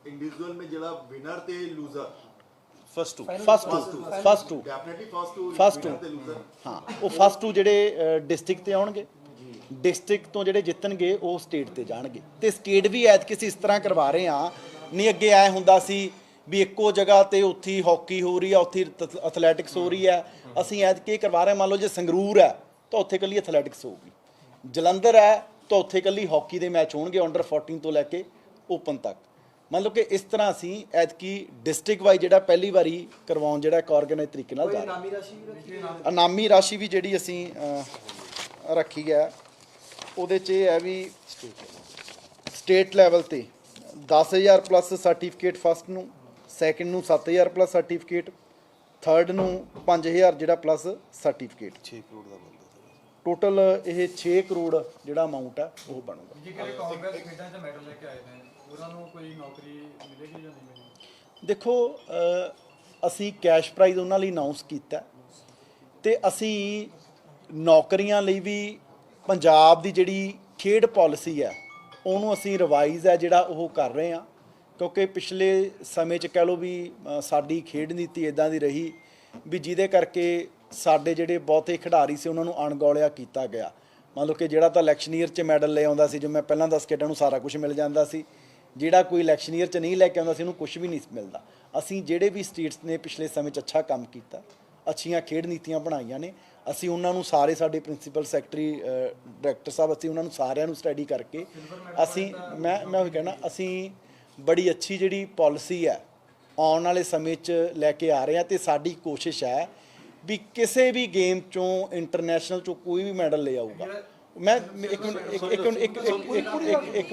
ਇੰਡੀਵਿਜੂਅਲ में ਜਿਹੜਾ ਵਿਨਰ ਤੇ loser first two first two definitely first First two two. ਤੇ ਲੂਜ਼ਰ ਹਾਂ, ਉਹ ਫਸਟ ਟੂ ਜਿਹੜੇ ਡਿਸਟ੍ਰਿਕਟ ਤੇ ਆਉਣਗੇ, ਡਿਸਟ੍ਰਿਕਟ ਤੋਂ ਜਿਹੜੇ ਜਿੱਤਣਗੇ ਉਹ ਸਟੇਟ ਤੇ ਜਾਣਗੇ। ਤੇ ਸਟੇਟ ਵੀ ਐਤ ਕਿਸੇ ਇਸ ਤਰ੍ਹਾਂ ਕਰਵਾ ਰਹੇ ਆ, ਨਹੀਂ ਅੱਗੇ ਐ ਹੁੰਦਾ ਸੀ ਵੀ ਇੱਕੋ ਜਗ੍ਹਾ ਤੇ ਉੱਥੇ ਹਾਕੀ ਹੋ ਰਹੀ ਆ, ਉੱਥੇ ਐਥਲੈਟਿਕਸ ਹੋ ਰਹੀ ਆ। ਅਸੀਂ ਐਤ ਕੀ ਕਰਵਾ ਰਹੇ, ਮੰਨ ਲਓ ਜੇ ਸੰਗਰੂਰ ਹੈ ਤਾਂ ਉੱਥੇ ਇਕੱਲੀ ਐਥਲੈਟਿਕਸ ਹੋਊਗੀ, ਜਲੰਧਰ ਹੈ ਤਾਂ ਉੱਥੇ ਇਕੱਲੀ ਹਾਕੀ ਦੇ ਮੈਚ ਹੋਣਗੇ ਅੰਡਰ 14 ਤੋਂ ਲੈ ਕੇ ਓਪਨ ਤੱਕ। ਮੰਨ ਲਓ ਕਿ ਇਸ ਤਰ੍ਹਾਂ ਅਸੀਂ ਐਤਕੀ ਡਿਸਟ੍ਰਿਕਟ ਵਾਈਜ਼ ਜਿਹੜਾ ਪਹਿਲੀ ਵਾਰੀ ਕਰਵਾਉਣ ਜਿਹੜਾ ਇੱਕ ਆਰਗੇਨਾਈਜ਼ ਤਰੀਕੇ ਨਾਲ ਜਾ ਰਿਹਾ। ਇਨਾਮੀ ਰਾਸ਼ੀ ਵੀ ਜਿਹੜੀ ਅਸੀਂ ਰੱਖੀ ਹੈ, ਉਹਦੇ 'ਚ ਇਹ ਹੈ ਵੀ ਸਟੇਟ ਲੈਵਲ ਤੇ 10,000 ਪਲੱਸ ਸਰਟੀਫਿਕੇਟ ਫਸਟ ਨੂੰ, ਸੈਕਿੰਡ ਨੂੰ 7,000 ਪਲੱਸ ਸਰਟੀਫਿਕੇਟ, ਥਰਡ ਨੂੰ 5,000 ਜਿਹੜਾ ਪਲੱਸ ਸਰਟੀਫਿਕੇਟ। 6 ਕਰੋੜ ਦਾ ਬੰਦਾ ਟੋਟਲ ਇਹ 6 ਕਰੋੜ ਜਿਹੜਾ ਅਮਾਊਂਟ ਹੈ ਉਹ ਬਣੂਗਾ। ਜੇ ਕਿਹੜੇ ਕਾਮਨਵੈਲਥ ਖੇਡਾਂ 'ਚ ਮੈਡਲ ਲੈ ਕੇ ਆਏ ਨੇ ਉਹਨਾਂ ਨੂੰ ਕੋਈ ਨੌਕਰੀ ਮਿਲੇਗੀ ਜਾਂ ਨਹੀਂ ਮਿਲੇਗੀ? ਦੇਖੋ ਅਸੀਂ ਕੈਸ਼ ਪ੍ਰਾਈਜ਼ ਉਹਨਾਂ ਲਈ ਅਨਾਉਂਸ ਕੀਤਾ ਤੇ ਅਸੀਂ ਨੌਕਰੀਆਂ ਲਈ ਵੀ ਪੰਜਾਬ ਦੀ ਜਿਹੜੀ ਖੇਡ ਪਾਲਿਸੀ ਹੈ ਉਹਨੂੰ ਅਸੀਂ ਰਿਵਾਈਜ਼ ਹੈ ਜਿਹੜਾ ਉਹ ਕਰ ਰਹੇ ਹਾਂ, ਕਿਉਂਕਿ ਪਿਛਲੇ ਸਮੇਂ 'ਚ ਕਹਿ ਲਓ ਵੀ ਸਾਡੀ ਖੇਡ ਨੀਤੀ ਇਦਾਂ ਦੀ ਰਹੀ ਵੀ ਜਿਹਦੇ ਕਰਕੇ ਸਾਡੇ ਜਿਹੜੇ ਬਹੁਤੇ ਖਿਡਾਰੀ ਸੀ ਉਹਨਾਂ ਨੂੰ ਅਣਗੌਲਿਆ ਕੀਤਾ ਗਿਆ। ਮੰਨ ਲਓ ਕਿ ਜਿਹੜਾ ਤਾਂ ਇਲੈਕਸ਼ਨੀਅਰ 'ਚ ਮੈਡਲ ਲੈ ਆਉਂਦਾ ਸੀ, ਜੋ ਮੈਂ ਪਹਿਲਾਂ ਦੱਸ ਕੇ ਹਟਿਆ, ਨੂੰ ਸਾਰਾ ਕੁਝ ਮਿਲ ਜਾਂਦਾ ਸੀ। ਜਿਹੜਾ ਕੋਈ ਇਲੈਕਸ਼ਨੀਅਰ 'ਚ ਨਹੀਂ ਲੈ ਕੇ ਆਉਂਦਾ ਸੀ ਉਹਨੂੰ ਕੁਝ ਵੀ ਨਹੀਂ ਮਿਲਦਾ। ਅਸੀਂ ਜਿਹੜੇ ਵੀ ਸਟੇਟਸ ਨੇ ਪਿਛਲੇ ਸਮੇਂ 'ਚ ਅੱਛਾ ਕੰਮ ਕੀਤਾ, ਅੱਛੀਆਂ ਖੇਡ ਨੀਤੀਆਂ ਬਣਾਈਆਂ ਨੇ, ਅਸੀਂ ਉਹਨਾਂ ਨੂੰ ਸਾਰੇ ਸਾਡੇ ਪ੍ਰਿੰਸੀਪਲ ਸੈਕਟਰੀ ਡਾਇਰੈਕਟਰ ਸਾਹਿਬ, ਅਸੀਂ ਉਹਨਾਂ ਨੂੰ ਸਾਰਿਆਂ ਨੂੰ ਸਟੱਡੀ ਕਰਕੇ ਅਸੀਂ ਮੈਂ ਉਹੀ ਕਹਿਣਾ, ਅਸੀਂ ਬੜੀ ਅੱਛੀ ਜਿਹੜੀ ਪਾਲਿਸੀ ਹੈ ਆਉਣ ਵਾਲੇ ਸਮੇਂ 'ਚ ਲੈ ਕੇ ਆ ਰਹੇ ਹਾਂ। ਤੇ ਸਾਡੀ ਕੋਸ਼ਿਸ਼ ਹੈ ਵੀ ਕਿਸੇ ਵੀ ਗੇਮ 'ਚੋਂ ਇੰਟਰਨੈਸ਼ਨਲ 'ਚੋਂ ਕੋਈ ਵੀ ਮੈਡਲ ਲੈ ਆਊਗਾ। ਮੈਂ ਇੱਕ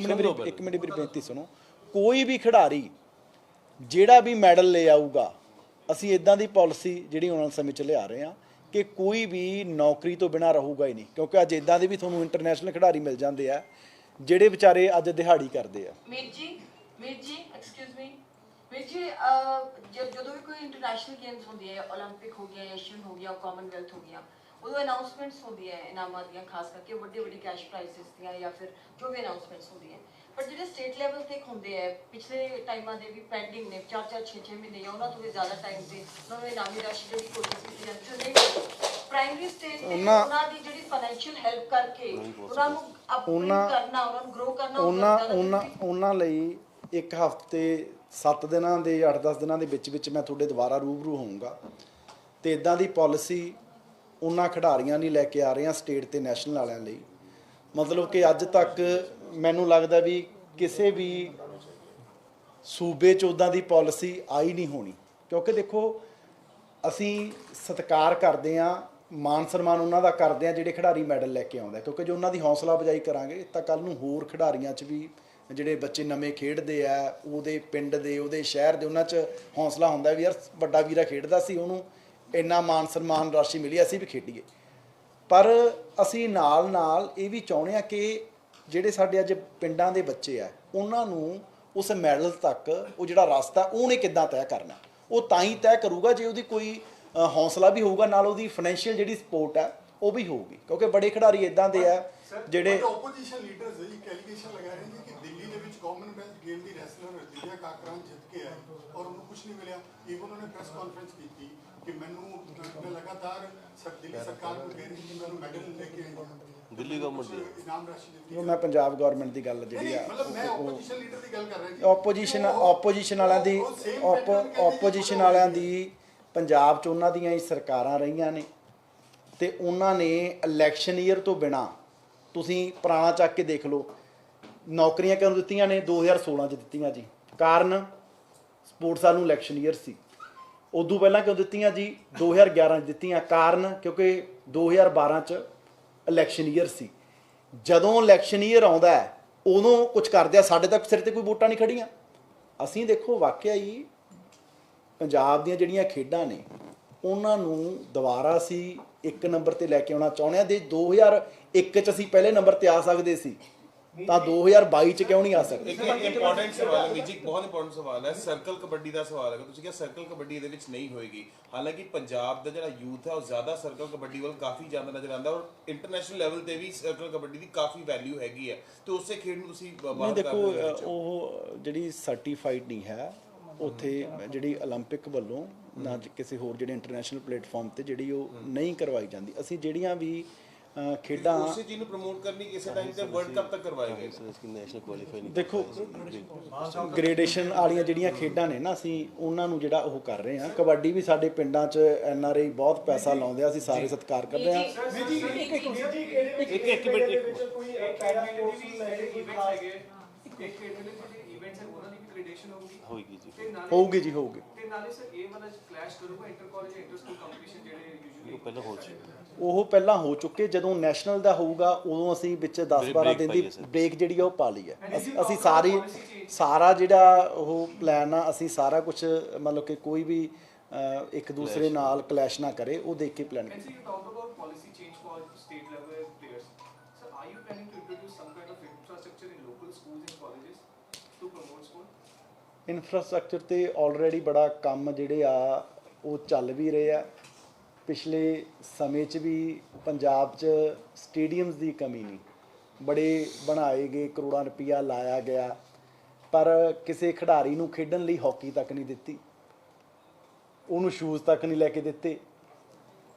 ਮਿੰਟ ਮੇਰੀ ਬੇਨਤੀ ਸੁਣੋ, ਕੋਈ ਵੀ ਖਿਡਾਰੀ ਜਿਹੜਾ ਵੀ ਮੈਡਲ ਲੈ ਆਊਗਾ, ਅਸੀਂ ਇਦਾਂ ਦੀ ਪਾਲਿਸੀ ਜਿਹੜੀ ਆਉਣ ਵਾਲੇ ਸਮੇਂ 'ਚ ਲਿਆ ਰਹੇ ਹਾਂ ਕਿ ਕੋਈ ਵੀ ਨੌਕਰੀ ਤੋਂ ਬਿਨਾਂ ਰਹੂਗਾ ਹੀ ਨਹੀਂ। ਕਿਉਂਕਿ ਅੱਜ ਇਦਾਂ ਦੇ ਵੀ ਤੁਹਾਨੂੰ ਇੰਟਰਨੈਸ਼ਨਲ ਖਿਡਾਰੀ ਮਿਲ ਜਾਂਦੇ ਆ ਜਿਹੜੇ ਵਿਚਾਰੇ ਅੱਜ ਦਿਹਾੜੀ ਕਰਦੇ ਆ। ਵੀਰ ਜੀ ਐਕਸਕਿਊਜ਼ ਮੀ ਵੀਰ ਜੀ, ਜਦੋਂ ਵੀ ਕੋਈ ਇੰਟਰਨੈਸ਼ਨਲ ਗੇਮਸ ਹੁੰਦੀ ਹੈ, 올림픽 ਹੋ ਗਿਆ, ਏਸ਼ੀਅਨ ਹੋ ਗਿਆ, ਕਾਮਨਵੈਲਥ ਹੋ ਗਿਆ, ਉਦੋਂ ਅਨਾਉਂਸਮੈਂਟਸ ਹੁੰਦੀਆਂ ਇਨਾਮਾਂ ਦੀਆਂ, ਖਾਸ ਕਰਕੇ ਵੱਡੇ ਕੈਸ਼ ਪ੍ਰਾਈਜ਼ਸ ਦੀਆਂ ਜਾਂ ਫਿਰ ਜੋ ਵੀ ਅਨਾਉਂਸਮੈਂਟਸ ਹੁੰਦੀਆਂ। ਪਰ ਜਿਹੜੇ ਸਟੇਟ ਲੈਵਲ ਤੇ ਹੁੰਦੇ ਆ, ਪਿਛਲੇ ਟਾਈਮਾਂ ਦੇ ਵੀ ਪੈਂਡਿੰਗ ਨੇ 4-4 6-6 ਮਹੀਨੇ ਜਾਂ ਉਹਨਾਂ ਤੋਂ ਵੀ ਜ਼ਿਆਦਾ ਟਾਈਮ ਤੇ ਉਹਨਾਂ ਨੂੰ ਇਨਾਮੀ ਰਾਸ਼ੀ ਜਿਹੜੀ ਕੋਸ਼ਿਸ਼ ਕੀਤੀ ਜਾਂਦੀ ਉਹ ਨਹੀਂ ਮਿਲਦੀ। ਪ੍ਰਾਇਮਰੀ ਸਟੇਜ ਤੇ ਉਹਨਾਂ ਦੀ ਜਿਹੜੀ ਫਾਈਨੈਂਸ਼ੀਅਲ ਹੈਲਪ ਕਰਕੇ ਉਹਨਾਂ ਨੂੰ ਅਪਗ੍ਰੇਡ ਕਰਨਾ, ਉਹਨਾਂ ਨੂੰ ਗਰੋ ਕਰਨਾ, ਉਹਨਾਂ ਲਈ ਇੱਕ ਹਫ਼ਤੇ 7 ਦਿਨਾਂ ਦੇ 8-10 ਦਿਨਾਂ ਦੇ ਵਿੱਚ ਮੈਂ ਤੁਹਾਡੇ ਦੁਬਾਰਾ ਰੂਬਰੂ ਹੋਊਂਗਾ ਤੇ ਇਦਾਂ ਦੀ ਪਾਲਿਸੀ ਉਹਨਾਂ ਖਿਡਾਰੀਆਂ ਲਈ ਲੈ ਕੇ ਆ ਰਹੇ ਹਾਂ ਸਟੇਟ ਤੇ ਨੈਸ਼ਨਲ ਵਾਲਿਆਂ ਲਈ। ਮਤਲਬ ਕਿ ਅੱਜ ਤੱਕ ਮੈਨੂੰ ਲੱਗਦਾ ਵੀ ਕਿਸੇ ਵੀ ਸੂਬੇ 'ਚ ਉੱਦਾਂ ਦੀ ਪਾਲਿਸੀ ਆਈ ਨਹੀਂ ਹੋਣੀ। ਕਿਉਂਕਿ ਦੇਖੋ ਅਸੀਂ ਸਤਿਕਾਰ ਕਰਦੇ ਹਾਂ, ਮਾਨ ਸਨਮਾਨ ਉਹਨਾਂ ਦਾ ਕਰਦੇ ਹਾਂ ਜਿਹੜੇ ਖਿਡਾਰੀ ਮੈਡਲ ਲੈ ਕੇ ਆਉਂਦਾ, ਕਿਉਂਕਿ ਜੇ ਉਹਨਾਂ ਦੀ ਹੌਸਲਾ ਅਫਜ਼ਾਈ ਕਰਾਂਗੇ ਤਾਂ ਕੱਲ੍ਹ ਨੂੰ ਹੋਰ ਖਿਡਾਰੀਆਂ 'ਚ ਵੀ ਜਿਹੜੇ ਬੱਚੇ ਨਵੇਂ ਖੇਡਦੇ ਆ, ਉਹਦੇ ਪਿੰਡ ਦੇ, ਉਹਦੇ ਸ਼ਹਿਰ ਦੇ, ਉਹਨਾਂ 'ਚ ਹੌਸਲਾ ਹੁੰਦਾ ਵੀ ਯਾਰ ਵੱਡਾ ਵੀਰਾ ਖੇਡਦਾ ਸੀ, ਉਹਨੂੰ ਇੰਨਾ ਮਾਨ ਸਨਮਾਨ ਰਾਸ਼ੀ ਮਿਲੀ, ਅਸੀਂ ਵੀ ਖੇਡੀਏ। ਪਰ ਅਸੀਂ ਨਾਲ ਇਹ ਵੀ ਚਾਹੁੰਦੇ ਹਾਂ ਕਿ ਜਿਹੜੇ ਸਾਡੇ ਅੱਜ ਪਿੰਡਾਂ ਦੇ ਬੱਚੇ ਆ ਉਹਨਾਂ ਨੂੰ ਉਸ ਮੈਡਲ ਤੱਕ ਉਹ ਜਿਹੜਾ ਰਸਤਾ ਉਹਨੇ ਕਿੱਦਾਂ ਤੈਅ ਕਰਨਾ, ਉਹ ਤਾਂ ਹੀ ਤੈਅ ਕਰੂਗਾ ਜੇ ਉਹਦੀ ਕੋਈ ਹੌਸਲਾ ਵੀ ਹੋਊਗਾ, ਨਾਲ ਉਹਦੀ ਫਾਈਨੈਂਸ਼ੀਅਲ ਜਿਹੜੀ ਸਪੋਰਟ ਹੈ ਉਹ ਵੀ ਹੋਊਗੀ। ਕਿਉਂਕਿ ਬੜੇ ਖਿਡਾਰੀ ਇਦਾਂ ਦੇ ਆ ਜਿਹੜੇ ਆਪੋਜੀਸ਼ਨ ਲੀਡਰਸ ਇੱਕ ਐਲੀਗੇਸ਼ਨ ਲਗਾ ਰਹੇ ਨੇ ਕਿ ਦਿੱਲੀ ਦੇ ਵਿੱਚ ਕਾਮਨਵੈਲਥ ਗੇਮ ਦੀ ਰੈਸਲਰ ਦਿਵਿਆ ਕਾਕਰਾਂ ਜਿੱਤ ਕੇ ਆਈ ਔਰ ਉਹਨੂੰ ਕੁਝ ਨਹੀਂ ਮਿਲਿਆ। ਈਵਨ ਉਹਨੇ ਪ੍ਰੈਸ ਕਾਨਫਰੰਸ ਕੀਤੀ ਕਿ ਮੈਨੂੰ ਲਗਾਤਾਰ ਦਿੱਲੀ ਸਰਕਾਰ ਨੂੰ ਕਹਿ ਰਹੀ ਸੀ ਕਿ ਮੈਨੂੰ ਮੈਡਲ ਲੈ ਕੇ ਆਈ, ਦਿੱਲੀ ਗਵਰਨਮੈਂਟ ਦੀ ਇਨਾਮ ਰਾਸ਼ੀ ਦਿੱਤੀ। ਮੈਂ ਪੰਜਾਬ ਗਵਰਨਮੈਂਟ ਦੀ ਗੱਲ ਜਿਹੜੀ ਆ, ਮਤਲਬ ਮੈਂ ਆਪੋਜੀਸ਼ਨ ਲੀਡਰ ਦੀ ਗੱਲ ਕਰ ਰਿਹਾ ਜੀ। ਆਪੋਜੀਸ਼ਨ ਵਾਲਿਆਂ ਦੀ ਪੰਜਾਬ 'ਚ ਉਹਨਾਂ ਦੀਆਂ ਹੀ ਸਰਕਾਰਾਂ ਰਹੀਆਂ ਨੇ ਤੇ ਉਹਨਾਂ ਨੇ ਇਲੈਕਸ਼ਨ ਈਅਰ ਤੋਂ ਬਿਨਾਂ, ਤੁਸੀਂ ਪੁਰਾਣਾ ਚੱਕ ਕੇ ਦੇਖ ਲਓ, ਨੌਕਰੀਆਂ ਕਿਉਂ ਦਿੱਤੀਆਂ ਨੇ? 2016 'ਚ ਦਿੱਤੀਆਂ ਜੀ, ਕਾਰਨ ਸਪੋਰਟਸ ਸਾਲ ਨੂੰ ਇਲੈਕਸ਼ਨ ਈਅਰ ਸੀ। ਉਦੋਂ ਪਹਿਲਾਂ ਕਿਉਂ ਦਿੱਤੀਆਂ ਜੀ? 2011 'ਚ ਦਿੱਤੀਆਂ, ਕਾਰਨ ਕਿਉਂਕਿ 2012 'ਚ ਇਲੈਕਸ਼ਨ ਈਅਰ ਸੀ। ਜਦੋਂ ਇਲੈਕਸ਼ਨ ਈਅਰ ਆਉਂਦਾ ਉਦੋਂ ਕੁਝ ਕਰਦੇ ਆ, ਸਾਡੇ ਤੱਕ ਸਿਰ ਤੇ ਕੋਈ ਵੋਟਾਂ ਨਹੀਂ ਖੜੀਆਂ। ਅਸੀਂ ਦੇਖੋ ਵਾਕਿਆ ਹੀ ਪੰਜਾਬ ਦੀਆਂ ਜਿਹੜੀਆਂ ਖੇਡਾਂ ਨੇ ਉਹਨਾਂ ਨੂੰ ਦੁਬਾਰਾ ਅਸੀਂ 1 ਨੰਬਰ ਤੇ ਲੈ ਕੇ ਆਉਣਾ ਚਾਹੁੰਦੇ ਹਾਂ। ਦੇ 2001 'ਚ ਅਸੀਂ ਪਹਿਲੇ ਨੰਬਰ ਤੇ ਆ ਸਕਦੇ ਸੀ, ਤਾਂ 2022 ਚ ਕਿਉਂ ਨਹੀਂ ਆ ਸਕਦੇ? ਇੱਕ ਇੰਪੋਰਟੈਂਟ ਸਵਾਲ ਹੈ ਵੀਰ ਜੀ, ਬਹੁਤ ਇੰਪੋਰਟੈਂਟ ਸਵਾਲ ਹੈ। ਸਰਕਲ ਕਬੱਡੀ ਦਾ ਸਵਾਲ ਹੈ। ਤੁਸੀਂ ਕਿਹਾ ਸਰਕਲ ਕਬੱਡੀ ਇਹਦੇ ਵਿੱਚ ਨਹੀਂ ਹੋਏਗੀ, ਹਾਲਾਂਕਿ ਪੰਜਾਬ ਦਾ ਜਿਹੜਾ ਯੂਥ ਹੈ ਉਹ ਜ਼ਿਆਦਾ ਸਰਕਲ ਕਬੱਡੀ ਵੱਲ ਕਾਫੀ ਜ਼ਿਆਦਾ ਨਜ਼ਰ ਆਉਂਦਾ, ਔਰ ਇੰਟਰਨੈਸ਼ਨਲ ਲੈਵਲ ਤੇ ਵੀ ਸਰਕਲ ਕਬੱਡੀ ਦੀ ਕਾਫੀ ਵੈਲਿਊ ਹੈਗੀ ਹੈ, ਤੇ ਉਸੇ ਖੇਡ ਨੂੰ ਤੁਸੀਂ ਨਹੀਂ ਦੇਖੋ, ਉਹ ਜਿਹੜੀ ਸਰਟੀਫਾਈਡ ਨਹੀਂ ਹੈ ਉੱਥੇ, ਜਿਹੜੀ 올림픽 ਵੱਲੋਂ ਨਾ ਕਿਸੇ ਹੋਰ ਜਿਹੜੇ ਇੰਟਰਨੈਸ਼ਨਲ ਪਲੇਟਫਾਰਮ ਤੇ ਜਿਹੜੀ ਉਹ ਨਹੀਂ ਕਰਵਾਈ ਜਾਂਦੀ। ਅਸੀਂ ਜਿਹੜੀਆਂ ਵੀ ਖੇਡਾਂ ਉਸੇ ਚੀਜ਼ ਨੂੰ ਪ੍ਰਮੋਟ ਕਰਨੀ ਕਿਸੇ ਟਾਈਮ ਤੇ ਵਰਲਡ ਕੱਪ ਤੱਕ ਕਰਵਾਏ ਗਏ। ਦੇਖੋ, ਗ੍ਰੇਡੇਸ਼ਨ ਵਾਲੀਆਂ ਜਿਹੜੀਆਂ ਖੇਡਾਂ ਨੇ ਨਾ, ਅਸੀਂ ਉਹਨਾਂ ਨੂੰ ਜਿਹੜਾ ਉਹ ਕਰ ਰਹੇ ਹਾਂ। ਕਬੱਡੀ ਵੀ ਸਾਡੇ ਪਿੰਡਾਂ 'ਚ NRI ਬਹੁਤ ਪੈਸਾ ਲਾਉਂਦੇ ਆ, ਅਸੀਂ ਸਾਰੇ ਸਤਿਕਾਰ ਕਰਦੇ ਹਾਂ। ਹੋਊਗੀ ਜੀ, ਹੋਊਗੀ। ਉਹ ਪਹਿਲਾਂ ਹੋ ਚੁੱਕੇ, ਜਦੋਂ ਨੈਸ਼ਨਲ ਦਾ ਹੋਊਗਾ ਉਦੋਂ ਅਸੀਂ ਵਿੱਚ 10-12 ਦਿਨ ਦੀ ਬ੍ਰੇਕ ਜਿਹੜੀ ਆ ਉਹ ਪਾ ਲਈ ਹੈ। ਅਸੀਂ ਸਾਰਾ ਜਿਹੜਾ ਉਹ ਪਲਾਨ ਆ, ਅਸੀਂ ਸਾਰਾ ਕੁਝ ਮਤਲਬ ਕਿ ਕੋਈ ਵੀ ਇੱਕ ਦੂਸਰੇ ਨਾਲ ਕਲੈਸ਼ ਨਾ ਕਰੇ, ਉਹ ਦੇਖ ਕੇ ਪਲਾਨ ਕਰੀਏ। ਇਨਫਰਾਸਟ੍ਰਕਚਰ ਤੇ ਆਲਰੇਡੀ ਬੜਾ ਕੰਮ ਜਿਹੜੇ ਆ ਉਹ ਚੱਲ ਵੀ ਰਹੇ ਆ। ਪਿਛਲੇ ਸਮੇਂ 'ਚ ਵੀ ਪੰਜਾਬ 'ਚ ਸਟੇਡੀਅਮਸ ਦੀ ਕਮੀ ਨਹੀਂ, ਬੜੇ ਬਣਾਏ ਗਏ, ਕਰੋੜਾਂ ਰੁਪਈਆ ਲਾਇਆ ਗਿਆ, ਪਰ ਕਿਸੇ ਖਿਡਾਰੀ ਨੂੰ ਖੇਡਣ ਲਈ ਹਾਕੀ ਤੱਕ ਨਹੀਂ ਦਿੱਤੀ, ਉਹਨੂੰ ਸ਼ੂਜ਼ ਤੱਕ ਨਹੀਂ ਲੈ ਕੇ ਦਿੱਤੇ।